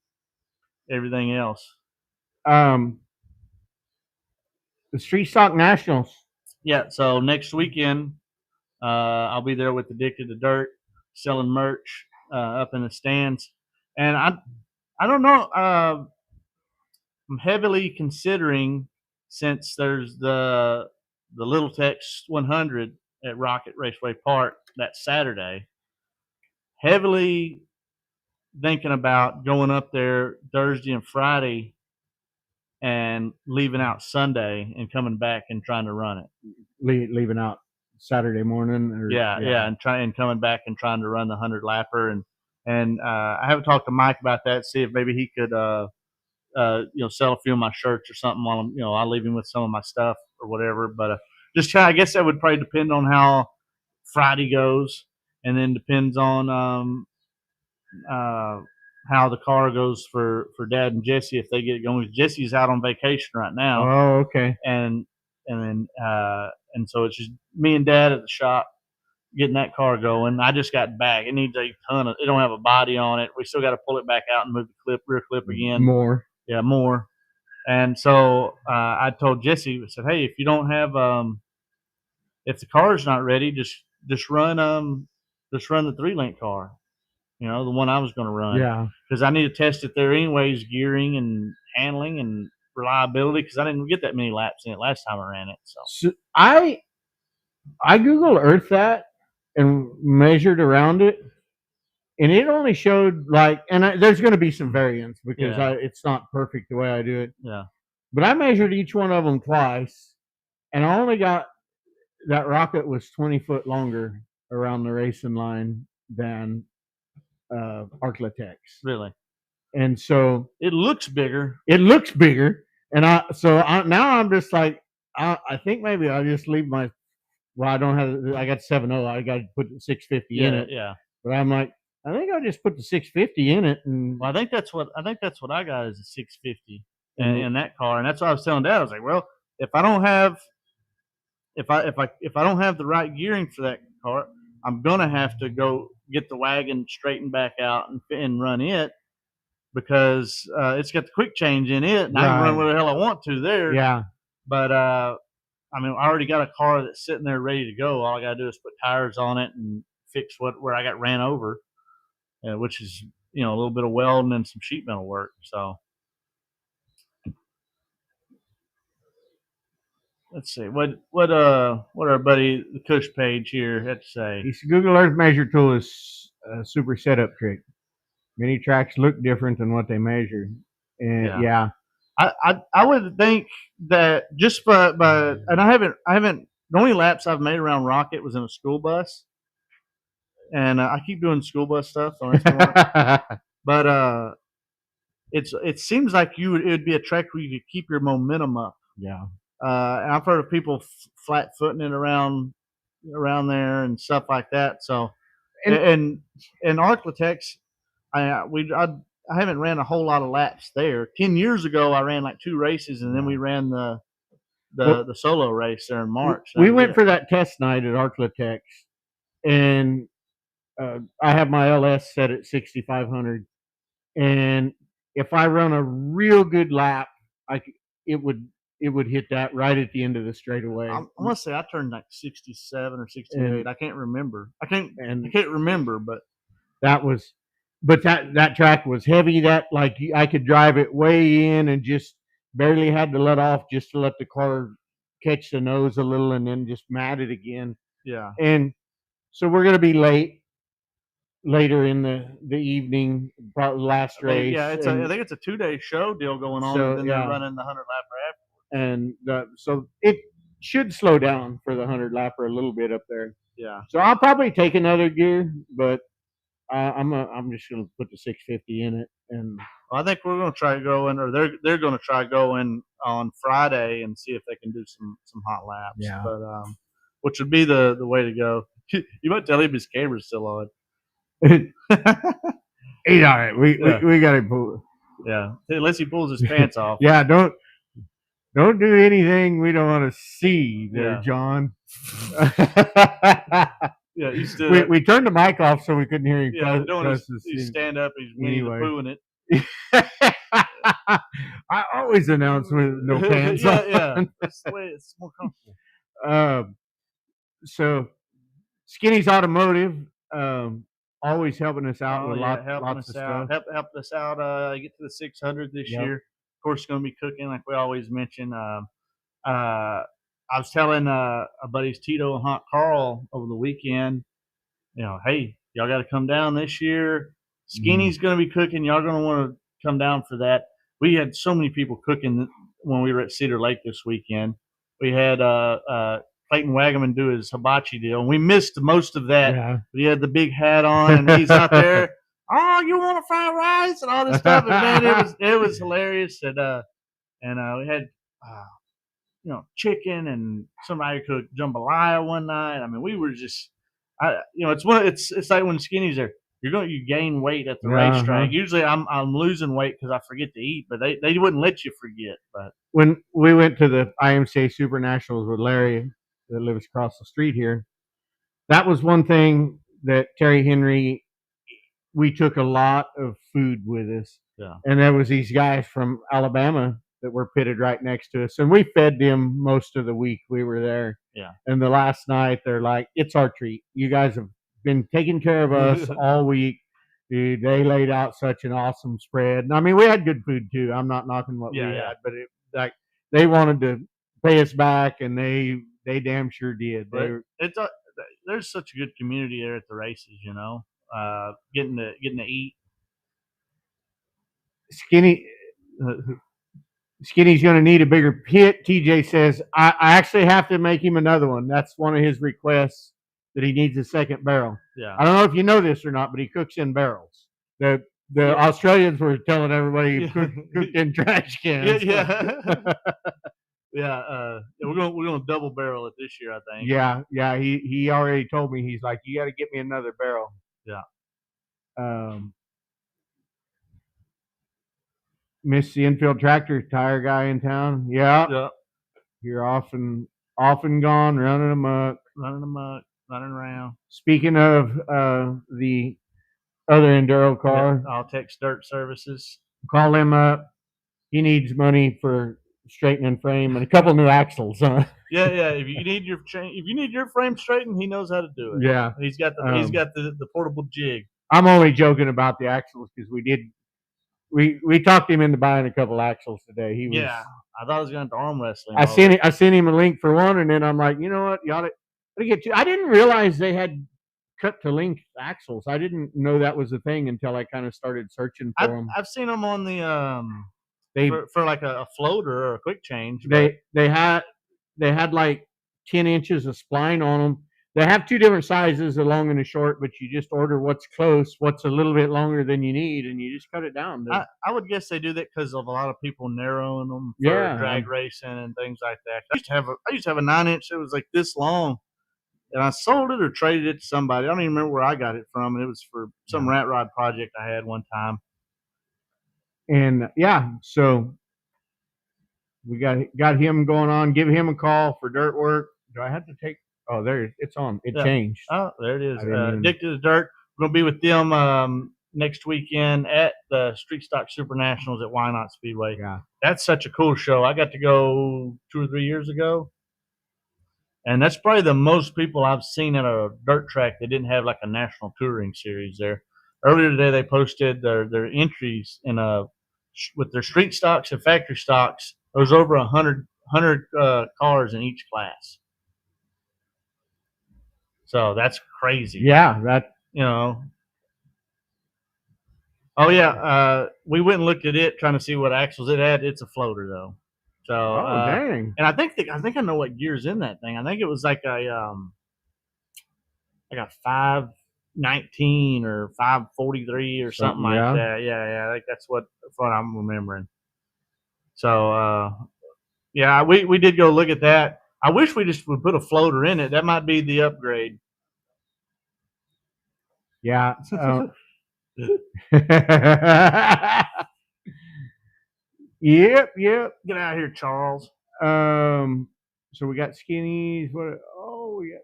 everything else. The Street Stock Nationals. Yeah. So next weekend, I'll be there with Addicted to Dirt, selling merch up in the stands, and I don't know. I'm heavily considering, since there's the Little Tex 100 at Rocket Raceway Park that Saturday, heavily thinking about going up there Thursday and Friday and leaving out Sunday and coming back and trying to run it. Leaving out Saturday morning. And coming back and trying to run the 100 lapper, and I haven't talked to Mike about that. See if maybe he could sell a few of my shirts or something while I'm, I'll leave him with some of my stuff or whatever. But I guess that would probably depend on how Friday goes, and then depends on how the car goes for Dad and Jesse if they get it going. Jesse's out on vacation right now. Oh, okay. And so it's just me and Dad at the shop getting that car going. I just got back. It needs a ton of. It don't have a body on it. We still got to pull it back out and move the rear clip again. More. Yeah, more. And so I told Jesse, I said, hey, if you don't have, if the car's not ready, just run the 3-link car, the one I was going to run. Yeah. Because I need to test it there anyways, gearing and handling and reliability, because I didn't get that many laps in it last time I ran it. So I Google Earth that and measured around it, and it only showed there's going to be some variance because it's not perfect the way I do it. Yeah. But I measured each one of them twice, and I only got that rocket was 20 foot longer around the racing line than Arclatex. Really? And so it looks bigger. And now I'm just like, I think maybe I'll just leave my. Well, I don't have. I got 7.0. I got to put the 650 in it. Yeah. But I'm like, I think I'll just put the 650 in it. And I think that's what I got is a 650 in that car, and that's what I was telling Dad. I was like, well, if I don't have the right gearing for that car, I'm gonna have to go get the wagon straightened back out and run it, because it's got the quick change in it, and I can run where the hell I want to there. Yeah. But I already got a car that's sitting there ready to go. All I gotta do is put tires on it and fix where I got ran over, which is a little bit of welding and some sheet metal work. So let's see what our buddy the Cush page here had to say. This Google Earth measure tool is a super setup trick. Many tracks look different than what they measure, and I would think that just but and I haven't the only laps I've made around Rocket was in a school bus, and I keep doing school bus stuff on Instagram. But it seems like it would be a track where you could keep your momentum up. Yeah. And I've heard of people flat footing it around there and stuff like that. So and Arclatex, I haven't ran a whole lot of laps there. 10 years ago, I ran like 2 races, and then we ran the solo race there in March. We went for that test night at Arclatex, and I have my LS set at 6,500, and if I run a real good lap, it would hit that right at the end of the straightaway. I want to say I turned like 67 or 68. I can't remember. I can't remember, but that track was heavy. That I could drive it way in and just barely had to let off just to let the car catch the nose a little and then just mat it again. Yeah. And so we're going to be later in the evening, probably last race. Yeah, I think it's a 2-day show deal going on, and then they're running the 100 lapper after. And so it should slow down for the 100 lapper a little bit up there. Yeah. So I'll probably take another gear, but I'm just gonna put the 650 in it, and I think we're going to try going, or they're going to try going on Friday and see if they can do some hot laps. Yeah. But which would be the way to go. You might tell him his camera's still on. he's all right. Yeah. We got to pull. Yeah, unless he pulls his pants off. Yeah, don't do anything we don't want to see there, Yeah. John. Yeah, he stood up. We turned the mic off so we couldn't hear him. Yeah, he stand up. He's Winnie the Poohing it. I always announce with no pants Yeah, on. yeah. That's the way it's more comfortable. So Skinny's Automotive, always helping us out with lots of stuff. Helped us out get to the 600 this year. Of course, it's going to be cooking like we always mention. I was telling our buddies Tito and Hot Carl over the weekend, hey, y'all got to come down this year. Skinny's going to be cooking. Y'all going to want to come down for that. We had so many people cooking when we were at Cedar Lake this weekend. We had Clayton Wagaman do his hibachi deal, and we missed most of that. Yeah. But he had the big hat on, and he's out there. Oh, you want to fry rice and all this stuff? And man, it was hilarious. And we had chicken, and somebody cooked jambalaya one night. I mean, we were just, it's like when Skinny's there. You gain weight at the racetrack. Usually, I'm losing weight because I forget to eat, but they wouldn't let you forget. But when we went to the IMCA Super Nationals with Larry, that lives across the street here, that was one thing that Terry Henry. We took a lot of food with us, and there was these guys from Alabama that were pitted right next to us, and we fed them most of the week we were there. Yeah. And the last night, they're like, "It's our treat. You guys have been taking care of us all week." Dude, they laid out such an awesome spread. And I mean, we had good food too. I'm not knocking what we had, but they wanted to pay us back, and they damn sure did. There's such a good community there at the races, getting to eat. Skinny's going to need a bigger pit. TJ says, I actually have to make him another one. That's one of his requests, that he needs a second barrel. Yeah. I don't know if you know this or not, but he cooks in barrels. The Australians were telling everybody he cooked in trash cans. Yeah. Yeah. We're gonna double barrel it this year, I think. Yeah. He already told me. He's like, you got to get me another barrel. Yeah. Miss the infield tractor tire guy in town. Yeah. You're often gone, running amok, running around. Speaking of the other enduro car, Alltex Dirt Services. Call him up. He needs money for straightening frame and a couple new axles. Huh? Yeah. If you need your frame straightened, he knows how to do it. Yeah. He's got the portable jig. I'm only joking about the axles because we talked him into buying a couple axles today. I thought I was going to arm wrestling. I sent him a link for one, and then I'm like, you know what, you ought to get two. I didn't realize they had cut to length axles. I didn't know that was a thing until I kind of started searching for them. I've seen them on the for like a floater or a quick change. They had like 10 inches of spline on them. They have two different sizes, a long and a short, but you just order what's close, what's a little bit longer than you need, and you just cut it down. I would guess they do that because of a lot of people narrowing them for drag racing and things like that. I used to have a 9-inch that was like this long, and I sold it or traded it to somebody. I don't even remember where I got it from, and it was for some rat rod project I had one time. And so we got him going on. Give him a call for dirt work. Do I have to take? Oh, it's on. It changed. Oh, there it is. Addicted to Dirt. We're going to be with them next weekend at the Street Stock Super Nationals at Wynot Speedway. Yeah. That's such a cool show. I got to go 2 or 3 years ago. And that's probably the most people I've seen at a dirt track that didn't have like a national touring series there. Earlier today, they posted their entries with their street stocks and factory stocks. There was over 100 cars in each class. So that's crazy. Yeah, Oh yeah, we went and looked at it trying to see what axles it had. It's a floater though. So dang. And I think I know what gear's in that thing. I think it was like a 5 5:19 or 5:43 or something like yeah. that. Yeah, I think that's what I'm remembering. So yeah, we did go look at that. I wish we just would put a floater in it. That might be the upgrade. Yeah. Yep. Get out of here, Charles. So we got skinnies. What? Oh, we got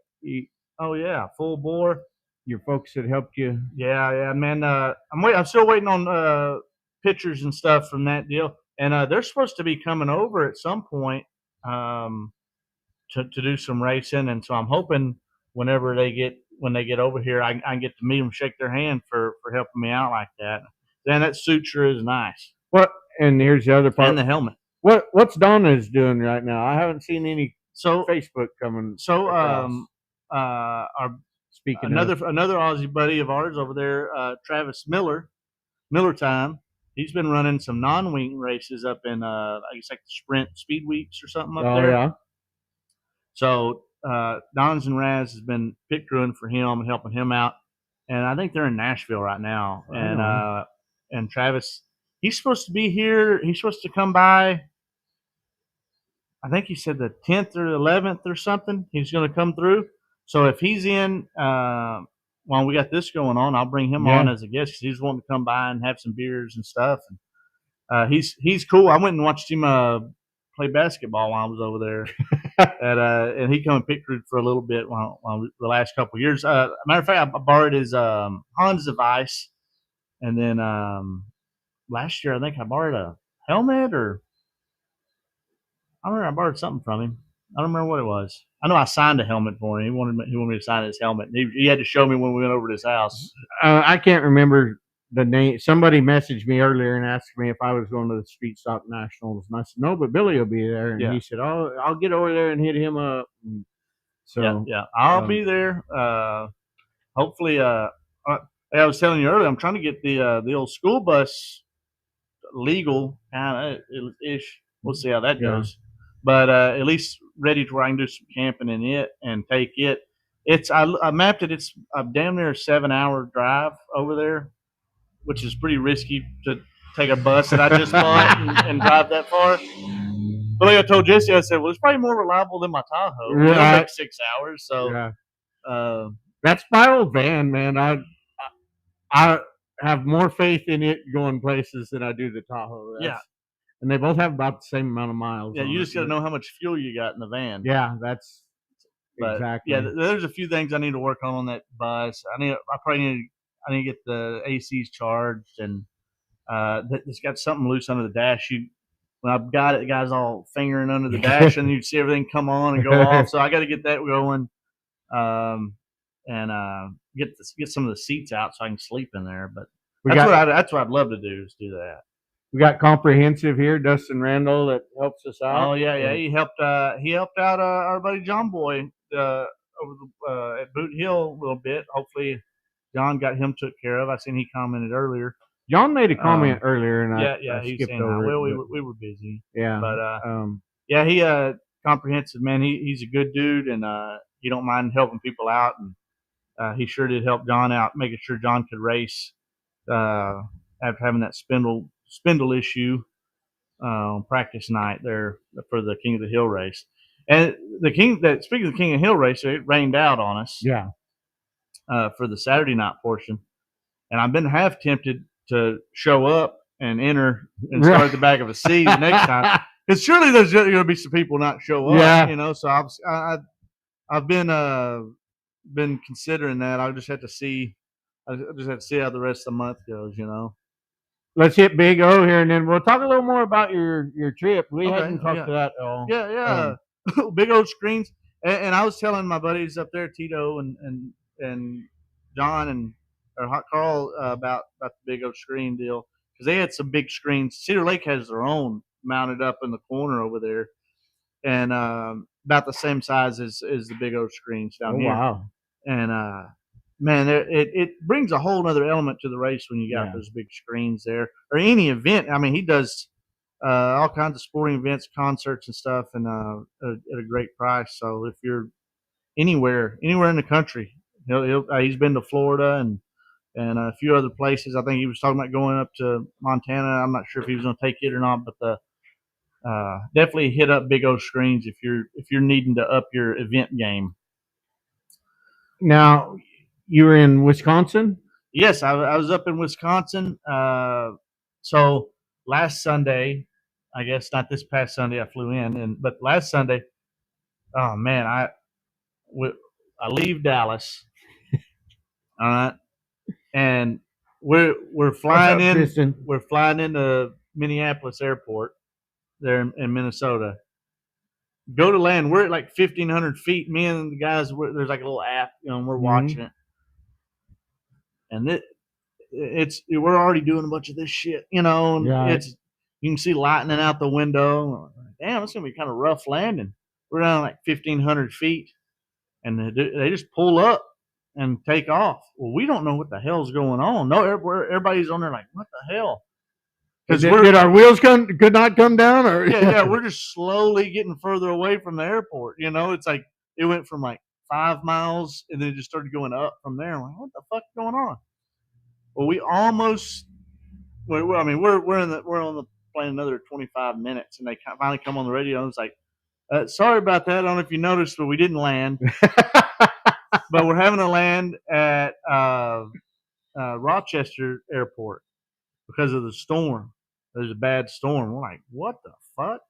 Oh yeah, full bore. your folks that helped you. Yeah, man. I'm still waiting on pictures and stuff from that deal, and they're supposed to be coming over at some point um, to do some racing, and so I'm hoping when they get over here, I can get to meet them, shake their hand for helping me out like that. Then that suit sure is nice. What? And here's the other part. And the helmet. What's Donna's doing right now? I haven't seen any So Facebook coming. So our Speaking another Aussie buddy of ours over there, Travis Miller Time. He's been running some non-wing races up in I guess like the Sprint Speed Weeks or something up there. Yeah. So Dons and Raz has been pit crewing for him and helping him out, and I think they're in Nashville right now. And Travis, he's supposed to be here. He's supposed to come by. I think he said the 10th or 11th or something. He's going to come through. So if he's in while we got this going on, I'll bring him on as a guest because he's wanting to come by and have some beers and stuff. And he's cool. I went and watched him play basketball while I was over there. And he come and pit crewed for a little bit while the last couple of years. Matter of fact, I borrowed his Hans device, and then last year I think I borrowed a helmet or I don't remember. I borrowed something from him. I don't remember what it was. I know I signed a helmet for him. He wanted me to sign his helmet. He had to show me when we went over to his house. I can't remember the name. Somebody messaged me earlier and asked me if I was going to the Street Stock Nationals, and I said no, but Billy will be there. And he said, "Oh, I'll get over there and hit him up." And so I'll be there. Hopefully, like I was telling you earlier, I'm trying to get the old school bus legal kind of ish. We'll see how that goes. But at least ready to where I can do some camping in it and take it. I mapped it. It's a damn near 7-hour drive over there, which is pretty risky to take a bus that I just bought and drive that far. But like I told Jesse, I said, well, it's probably more reliable than my Tahoe. It'll take 6 hours. So that's my old van, man. I have more faith in it going places than I do the Tahoe. And they both have about the same amount of miles. Yeah, you just got to know how much fuel you got in the van. Yeah, that's exactly. Yeah, there's a few things I need to work on that bus. I need to get the ACs charged, and it's got something loose under the dash. When I've got it, the guy's all fingering under the dash, and you see everything come on and go off. So I got to get that going, and get some of the seats out so I can sleep in there. But that's what I'd love to do is do that. We got Comprehensive here, Dustin Randall, that helps us out. Oh yeah. He helped out our buddy John Boy over at Boot Hill a little bit. Hopefully, John got him took care of. I seen he commented earlier. John made a comment earlier, and I skipped saying, over. Well, we were busy. Yeah, but he Comprehensive, man. He's a good dude, and he don't mind helping people out, and he sure did help John out, making sure John could race after having that spindle issue on practice night there for the King of the Hill race. And speaking of the King of the Hill race, it rained out on us. Yeah. For the Saturday night portion, and I've been half tempted to show up and enter and start at the back of a seat next time, because surely there's going to be some people not show up. So I've been considering that. I just have to see. I just have to see how the rest of the month goes. Let's hit Big O here, and then we'll talk a little more about your trip. We hadn't talked to that at all. Yeah. Big old screens, and I was telling my buddies up there, Tito and John and Carl about the Big O screen deal, because they had some big screens. Cedar Lake has their own mounted up in the corner over there, and about the same size as the Big O screens down here. Wow! And man, it brings a whole other element to the race when you got those big screens there, or any event. I mean, he does all kinds of sporting events, concerts, and stuff, and at a great price. So if you're anywhere in the country, He's been to Florida and a few other places. I think he was talking about going up to Montana. I'm not sure if he was going to take it or not, but definitely hit up Big O Screens if you're needing to up your event game. Now, you were in Wisconsin? Yes, I was up in Wisconsin. So last Sunday, I guess not this past Sunday, I flew in, but last Sunday, oh man, I leave Dallas, all right, and we're flying What's up, in. Kristen? We're flying into Minneapolis Airport there in Minnesota. Go to land. We're at like 1,500 feet. Me and the guys, there's like a little app, and we're watching it. And we're already doing a bunch of this shit, and you can see lightning out the window. Damn, it's gonna be kind of rough landing. We're down like 1,500 feet, and they just pull up and take off. Well, we don't know what the hell's going on. No, everybody's on there like, what the hell? Because did our wheels could not come down, or yeah, we're just slowly getting further away from the airport. It's like it went from like 5 miles, and then it just started going up from there. I'm like, what the fuck's going on? Well, we almost. We're on the plane another 25 minutes, and they finally come on the radio. And it's like, sorry about that. I don't know if you noticed, but we didn't land. But we're having to land at Rochester Airport because of the storm. There's a bad storm. We're like, what the fuck?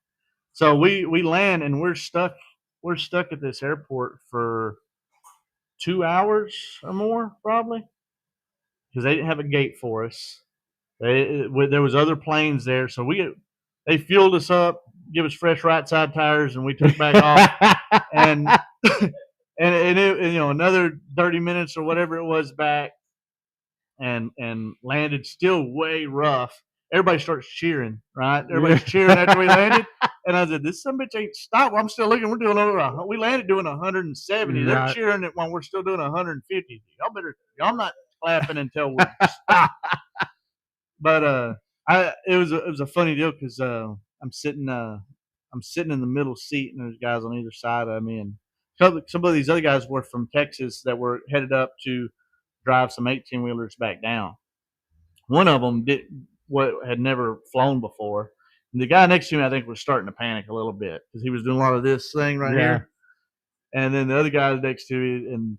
So we land, and we're stuck. We're stuck at this airport for 2 hours or more, probably, because they didn't have a gate for us. There was other planes there, so they fueled us up, give us fresh right side tires, and we took back off. And another 30 minutes or whatever it was back, and landed still way rough. Everybody starts cheering, right? Everybody's cheering after we landed. And I said, "This some bitch ain't stopped." Well, I'm still looking. We're doing over. We landed doing 170. They're cheering it while we're still doing 150. Y'all not clapping until we stop. But it was a funny deal because I'm sitting in the middle seat, and there's guys on either side of me, and some of these other guys were from Texas that were headed up to drive some 18-wheelers back down. One of them had never flown before. And the guy next to me, I think, was starting to panic a little bit because he was doing a lot of this thing right here. And then the other guy next to me, and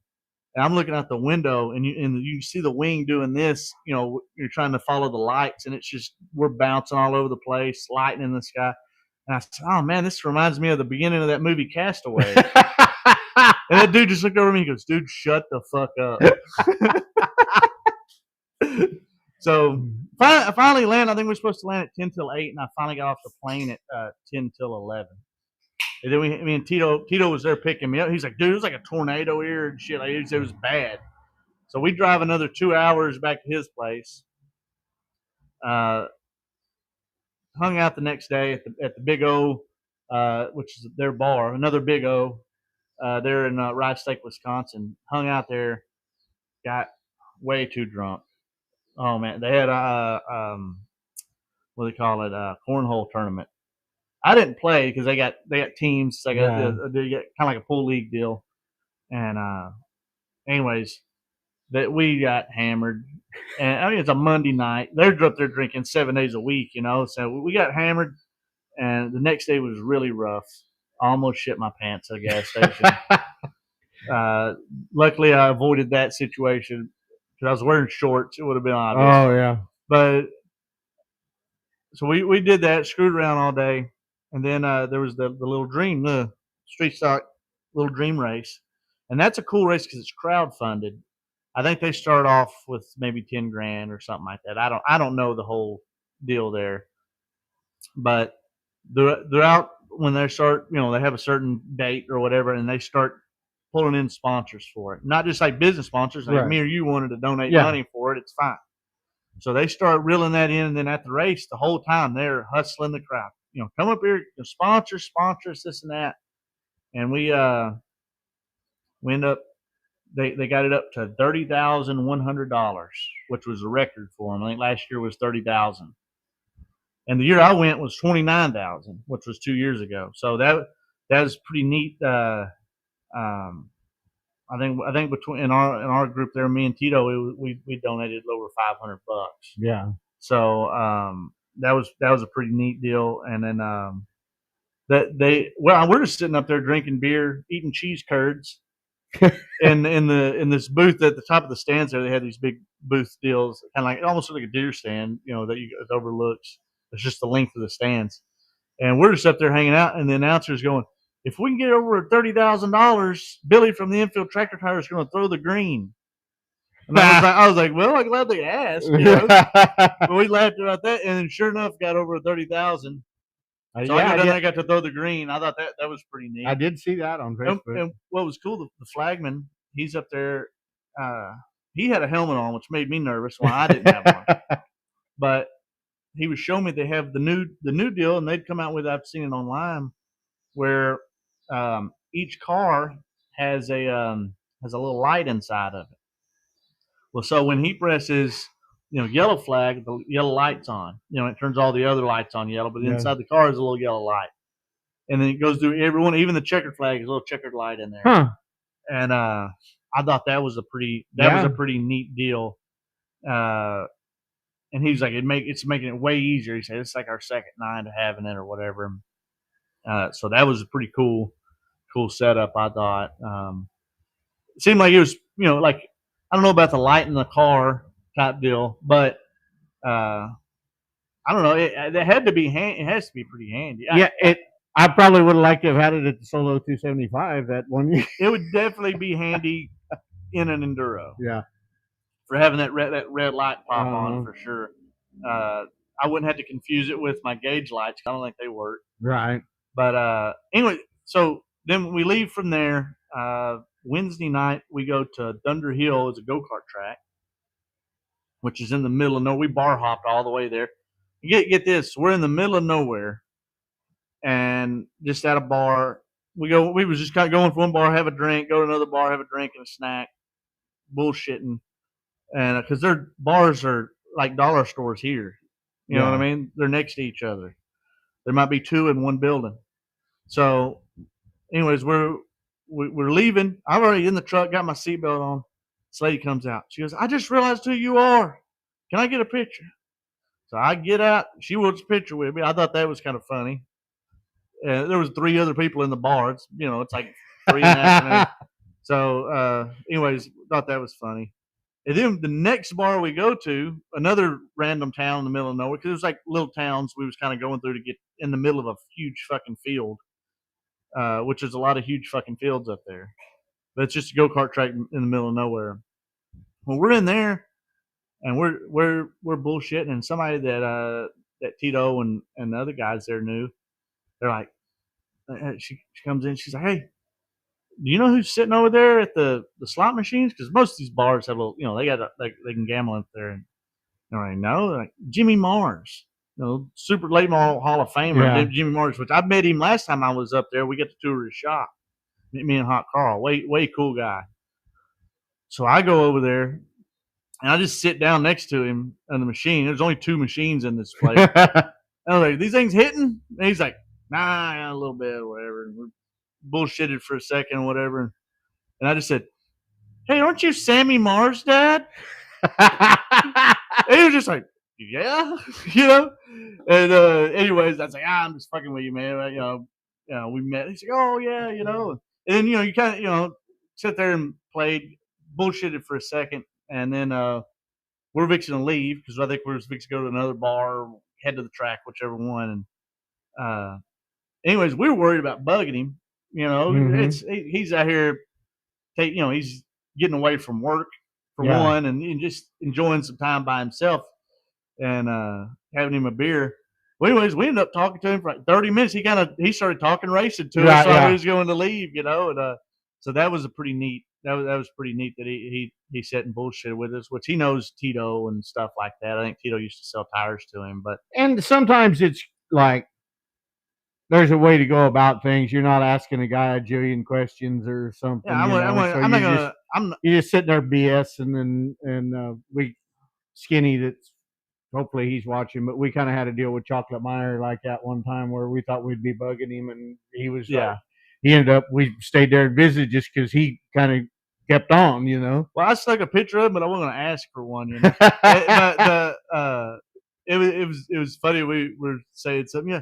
I'm looking out the window, and you see the wing doing this. You're trying to follow the lights, and it's just we're bouncing all over the place, lightning in the sky. And I said, "Oh man, this reminds me of the beginning of that movie Castaway." And that dude just looked over at me and goes, "Dude, shut the fuck up." So I finally landed. I think we were supposed to land at 10 till 8, and I finally got off the plane at 10 till 11. And then me and Tito was there picking me up. He's like, "Dude, it was like a tornado here and shit. Like, it was bad." So we drive another 2 hours back to his place. Hung out the next day at the Big O, which is their bar, another Big O. They're in Rice Lake, Wisconsin. Hung out there, got way too drunk. Oh man, they had what do they call it, cornhole tournament. I didn't play because they got teams. They got kind of like a pool league deal. And anyways, that we got hammered. And I mean, it's a Monday night. They're up there drinking 7 days a week, So we got hammered, and the next day was really rough. I almost shit my pants at a gas station. Luckily, I avoided that situation because I was wearing shorts. It would have been obvious. Oh yeah. But so we did that, screwed around all day, and then there was the little dream, the street stock little dream race, and that's a cool race because it's crowd funded. I think they start off with maybe 10 grand or something like that. I don't know the whole deal there, but they're out when they start. They have a certain date or whatever, and they start pulling in sponsors for it. Not just like business sponsors, like me or you wanted to donate money for it. It's fine. So they start reeling that in, and then at the race, the whole time they're hustling the crowd. Come up here, sponsor us, this and that. And we end up they got it up to $30,100, which was a record for them. I think last year was 30,000, and the year I went was 29,000, which was 2 years ago. So that was pretty neat. I think between in our group there, me and Tito, we donated over $500. Yeah. So that was a pretty neat deal. And then we're just sitting up there drinking beer, eating cheese curds, and in this booth at the top of the stands there, they had these big booth deals, kind of like almost like a deer stand, that it overlooks. It's just the length of the stands, and we're just up there hanging out, and the announcer's going, "If we can get over $30,000, Billy from the infield tractor tire is going to throw the green." And I was like, well, I'm glad they asked. But we laughed about that, and then sure enough, got over 30,000. So I got to throw the green. I thought that was pretty neat. I did see that on Facebook. And what was cool, the flagman, he's up there. He had a helmet on, which made me nervous. Well, I didn't have one, but he was showing me they have the new deal, and they'd come out with. I've seen it online where each car has a little light inside of it. Well, so when he presses, yellow flag, the yellow light's on. It turns all the other lights on yellow, but inside the car is a little yellow light. And then it goes through everyone, even the checkered flag, is a little checkered light in there. Huh. And I thought that was a pretty neat deal. And he was like, it's making it way easier. He said it's like our second nine to having it or whatever. So that was a pretty cool setup, I thought. It seemed like it was, like, I don't know about the light in the car type deal, but I don't know. It had to be it has to be pretty handy. Yeah, I probably would have liked to have had it at the Solo 275 that one year. It would definitely be handy in an Enduro. Yeah, for having that red light pop on for sure. I wouldn't have to confuse it with my gauge lights. I don't think they work. Right. But anyway, so then we leave from there. Wednesday night, we go to Thunder Hill. It's a go-kart track, which is in the middle of nowhere. We bar hopped all the way there. Get this. We're in the middle of nowhere and just at a bar. We was just kind of going from one bar, have a drink, go to another bar, have a drink and a snack, bullshitting. And because their bars are like dollar stores here. You know what I mean? They're next to each other. There might be two in one building. So anyways, we're leaving. I'm already in the truck, got my seatbelt on. This lady comes out. She goes, I just realized who you are. Can I get a picture? So I get out. She wants a picture with me. I thought that was kind of funny. There was 3 other people in the bar. It's like 3 in the afternoon. So anyways, thought that was funny. And then the next bar we go to, another random town in the middle of nowhere, because it was like little towns we was kind of going through to get in the middle of a huge fucking field. Which is a lot of huge fucking fields up there. But it's just a go-kart track in the middle of nowhere. Well, we're in there, and we're bullshitting, and somebody that Tito and the other guys there knew, they're like, she comes in, she's like, hey, do you know who's sitting over there at the slot machines? Because most of these bars have a little, they can gamble up there. And I know, like Jimmy Mars. Super late model Hall of Famer, Jimmy Mars, which I met him last time I was up there. We got to tour his shop. Me and Hot Carl, way cool guy. So I go over there, and I just sit down next to him on the machine. There's only 2 machines in this place. I was like, these things hitting? And he's like, nah, a little bit or whatever. And we're bullshitted for a second or whatever. And I just said, hey, aren't you Sammy Mars' dad? And he was just like, yeah, And anyways, I was like, I'm just fucking with you, man. We met. He's like, oh yeah, And then you kind of sit there and played, bullshitted for a second, and then we're fixing to leave because I think we're fixing to go to another bar, or head to the track, whichever one. And anyways, we were worried about bugging him. He's out here, he's getting away from work for one, and just enjoying some time by himself and having him a beer. Well, anyways, we ended up talking to him for like 30 minutes. He started talking racing to us while he was going to leave, and so that was a pretty neat. That was pretty neat that he sat and bullshit with us, which he knows Tito and stuff like that. I think Tito used to sell tires to him, and sometimes it's like there's a way to go about things. You're not asking a guy a jillion questions or something. Yeah, you just sitting there BS, and we Skinny that's hopefully he's watching, but we kind of had to deal with Chocolate Meyer like that one time where we thought we'd be bugging him, and he was he ended up, we stayed there and visited just because he kind of kept on, you know. Well, I stuck a picture of him, but I wasn't going to ask for one, you know. But it was funny. We were saying something, yeah,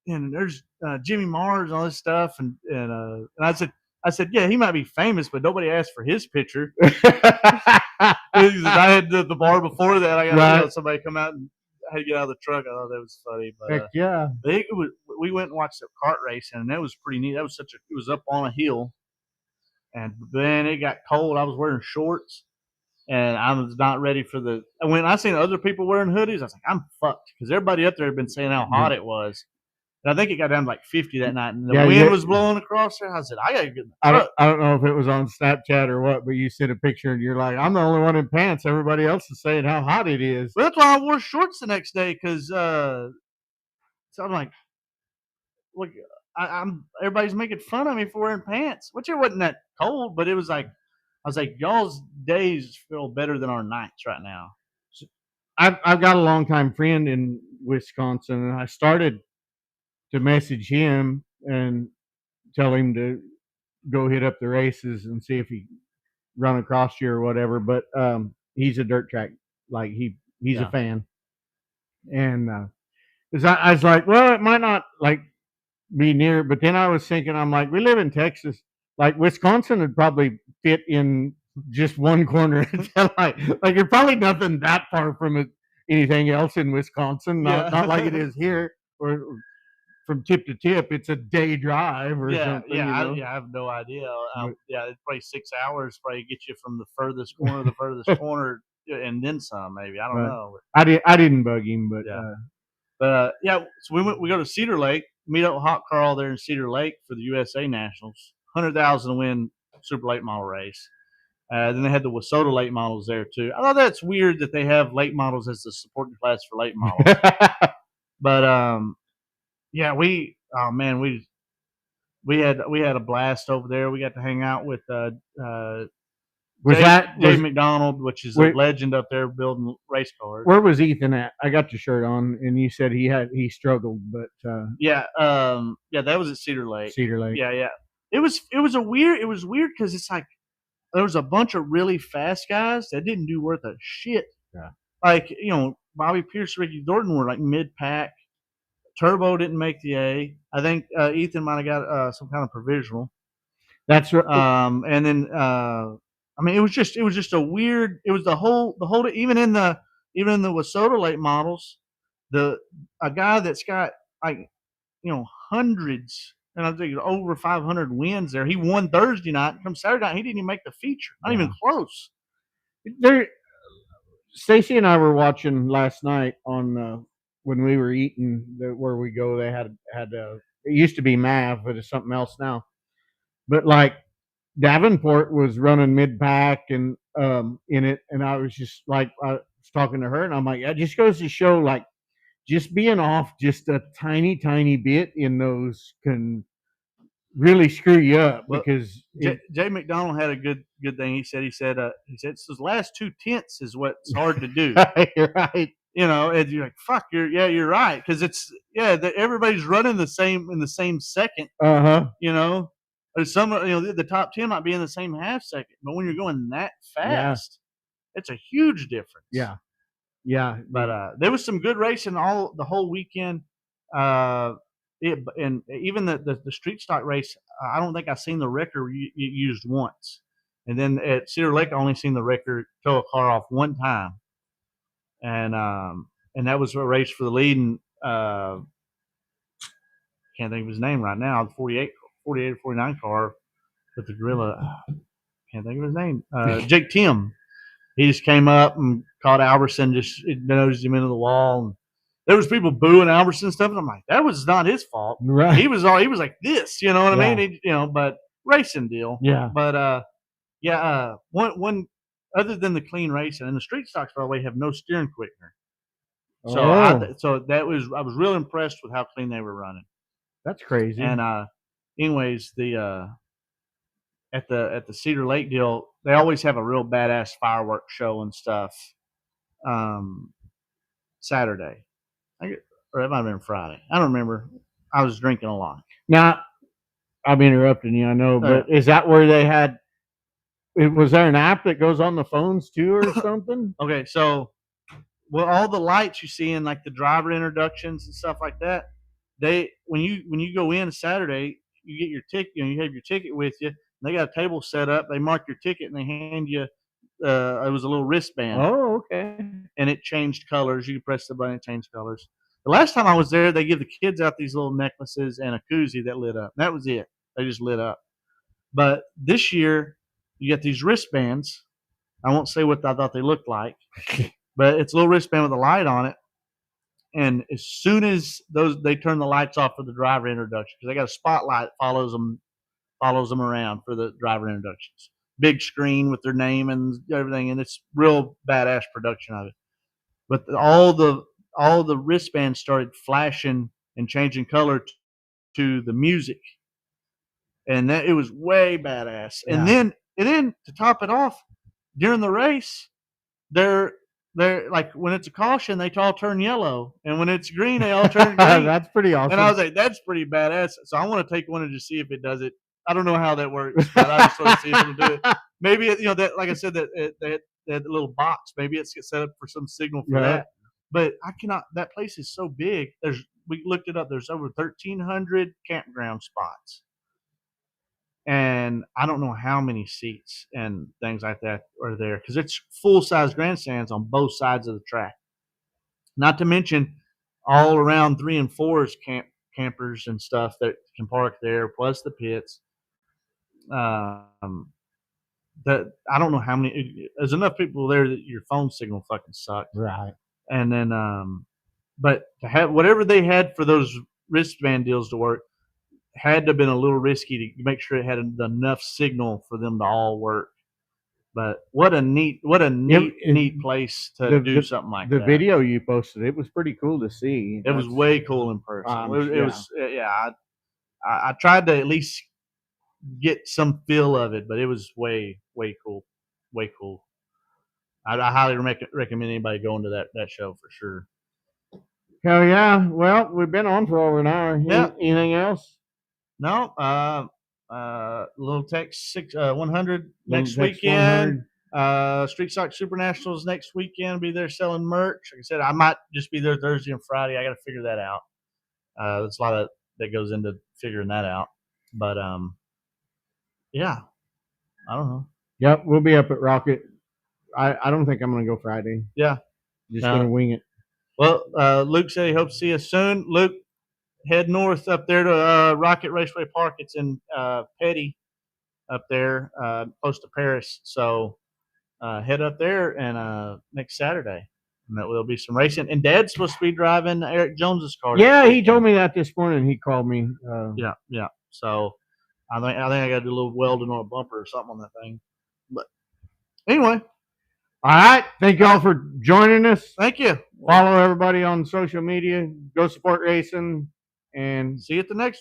and there's Jimmy Mars and all this stuff, and I said, yeah, he might be famous, but nobody asked for his picture. I had the bar before that. I got somebody come out and I had to get out of the truck. I thought that was funny, but Heck yeah. We went and watched the kart racing, and that was pretty neat. That was it was up on a hill, and then it got cold. I was wearing shorts, and I was not ready for the. When I seen other people wearing hoodies, I was like, I'm fucked, because everybody up there had been saying how hot it was. And I think it got down to like 50 that night, and the wind was blowing across there. I said, I gotta get in the truck. I don't know if it was on Snapchat or what, but you sent a picture and you're like, I'm the only one in pants. Everybody else is saying how hot it is. Well, that's why I wore shorts the next day, because so I'm like, look, I'm everybody's making fun of me for wearing pants, which it wasn't that cold, but it was like, I was like, y'all's days feel better than our nights right now. I've got a longtime friend in Wisconsin, and I started to message him and tell him to go hit up the races and see if he run across you or whatever. But he's a dirt track, like he's a fan, and I was like, well, it might not like be near, but then I was thinking, I'm like, we live in Texas, like Wisconsin would probably fit in just one corner. like there's probably nothing that far from it, anything else in Wisconsin, not like it is here, or from tip to tip, it's a day drive or something. I have no idea. It's probably 6 hours, probably get you from the furthest corner to the furthest corner, and then some. Maybe I don't know. I didn't bug him, but so we go to Cedar Lake, meet up with Hot Carl there in Cedar Lake for the USA Nationals, 100,000 to win Super Late Model race. Then they had the Wissota late models there too. I thought that's weird that they have late models as the supporting class for late models. But yeah, we had a blast over there. We got to hang out with Dave McDonald, which is a legend up there building race cars. Where was Ethan at? I got your shirt on, and you said he struggled, but that was at Cedar Lake. Yeah. It was weird because it's like there was a bunch of really fast guys that didn't do worth a shit. Yeah. Like, Bobby Pierce, Ricky Thornton were like mid pack. Turbo didn't make the A. I think Ethan might have got some kind of provisional. That's right. And then it was just a weird. It was the whole even in the Wissota late models, a guy that's got like hundreds, and I think over 500 wins there. He won Thursday night. From Saturday night, he didn't even make the feature. Not even close. Stacy and I were watching last night on when we were eating where we go. They had it used to be Mav, but it's something else now. But like Davenport was running mid pack and in it, and I was just like, I was talking to her, and I'm like, it just goes to show, like, just being off just a tiny bit in those can really screw you up. Because Jay McDonald had a good thing. He said it's those last 2/10 is what's hard to do. You're right. And you're like, fuck, you're right, because it's everybody's running in the same second. There's some the top 10 might be in the same half second, but when you're going that fast, it's a huge difference. Yeah. But there was some good racing the whole weekend. And even the street stock race, I don't think I've seen the wrecker used once. And then at Cedar Lake, I only seen the wrecker tow a car off one time. And that was a race for the leading. Can't think of his name right now. The 48 or 49 car with the gorilla. Can't think of his name. Jake Tim. He just came up and caught Alberson, just nosed him into the wall. And there was people booing Alberson and stuff. And I'm like, that was not his fault. Right. He was like this, you know what I mean? But racing deal. Yeah. But one other than the clean racing, and the street stocks, by the way, have no steering quickener. So I was real impressed with how clean they were running. That's crazy. And anyways, at the Cedar Lake deal, they always have a real badass fireworks show and stuff. Saturday, or it might have been Friday. I don't remember. I was drinking a lot. Now, I'm interrupting you, I know, but is that where they had Was there an app that goes on the phones too, or something? Okay, so well, all the lights you see in like the driver introductions and stuff like that, they when you go in Saturday, you get your ticket. You have your ticket with you. And they got a table set up. They mark your ticket and they hand you. It was a little wristband. Oh, okay. And it changed colors. You press the button, it changed colors. The last time I was there, they give the kids out these little necklaces and a koozie that lit up. That was it. They just lit up. But this year, you get these wristbands. I won't say what I thought they looked like, but it's a little wristband with a light on it. And as soon as they turn the lights off for the driver introduction, because they got a spotlight that follows them around for the driver introductions. Big screen with their name and everything, and it's real badass production of it. But all the wristbands started flashing and changing color to the music, and that it was way badass. Yeah. And then to top it off, during the race, they're like when it's a caution, they all turn yellow, and when it's green, they all turn green. That's pretty awesome. And I was like, that's pretty badass. So I want to take one and just see if it does it. I don't know how that works, but I just want to see if it'll do it. Maybe that, like I said, that little box. Maybe it's set up for some signal for that. But I cannot. That place is so big. We looked it up. There's over 1,300 campground spots, and I don't know how many seats and things like that are there because it's full size grandstands on both sides of the track. Not to mention all around 3 and 4s campers and stuff that can park there, plus the pits. That I don't know how many. There's enough people there that your phone signal fucking sucks. Right. And then, but to have whatever they had for those wristband deals to work had to have been a little risky to make sure it had enough signal for them to all work. But what a neat place to do something like that. The video you posted, it was pretty cool to see. It was way cool in person. It was yeah. I tried to at least get some feel of it, but it was way cool, way cool. I highly recommend anybody going to that show for sure. Hell yeah! Well, we've been on for over an hour. Yeah. Anything else? No. Little Tech 100 next weekend. 100. Street Stock Super Nationals next weekend. I'll be there selling merch. Like I said, I might just be there Thursday and Friday. I got to figure that out. There's a lot that goes into figuring that out. But yeah, I don't know. Yep, we'll be up at Rocket. I don't think I'm going to go Friday. Yeah. Just going to wing it. Well, Luke said he hopes to see us soon. Luke, head north up there to Rocket Raceway Park. It's in Petty up there, close to Paris. So head up there and next Saturday. And there'll be some racing. And Dad's supposed to be driving Eric Jones's car. Yeah, he told me that this morning. He called me. Yeah. So I think I got to do a little welding on a bumper or something on that thing. But anyway. All right. Thank you all for joining us. Thank you. Follow everybody on social media. Go support racing. And see you at the next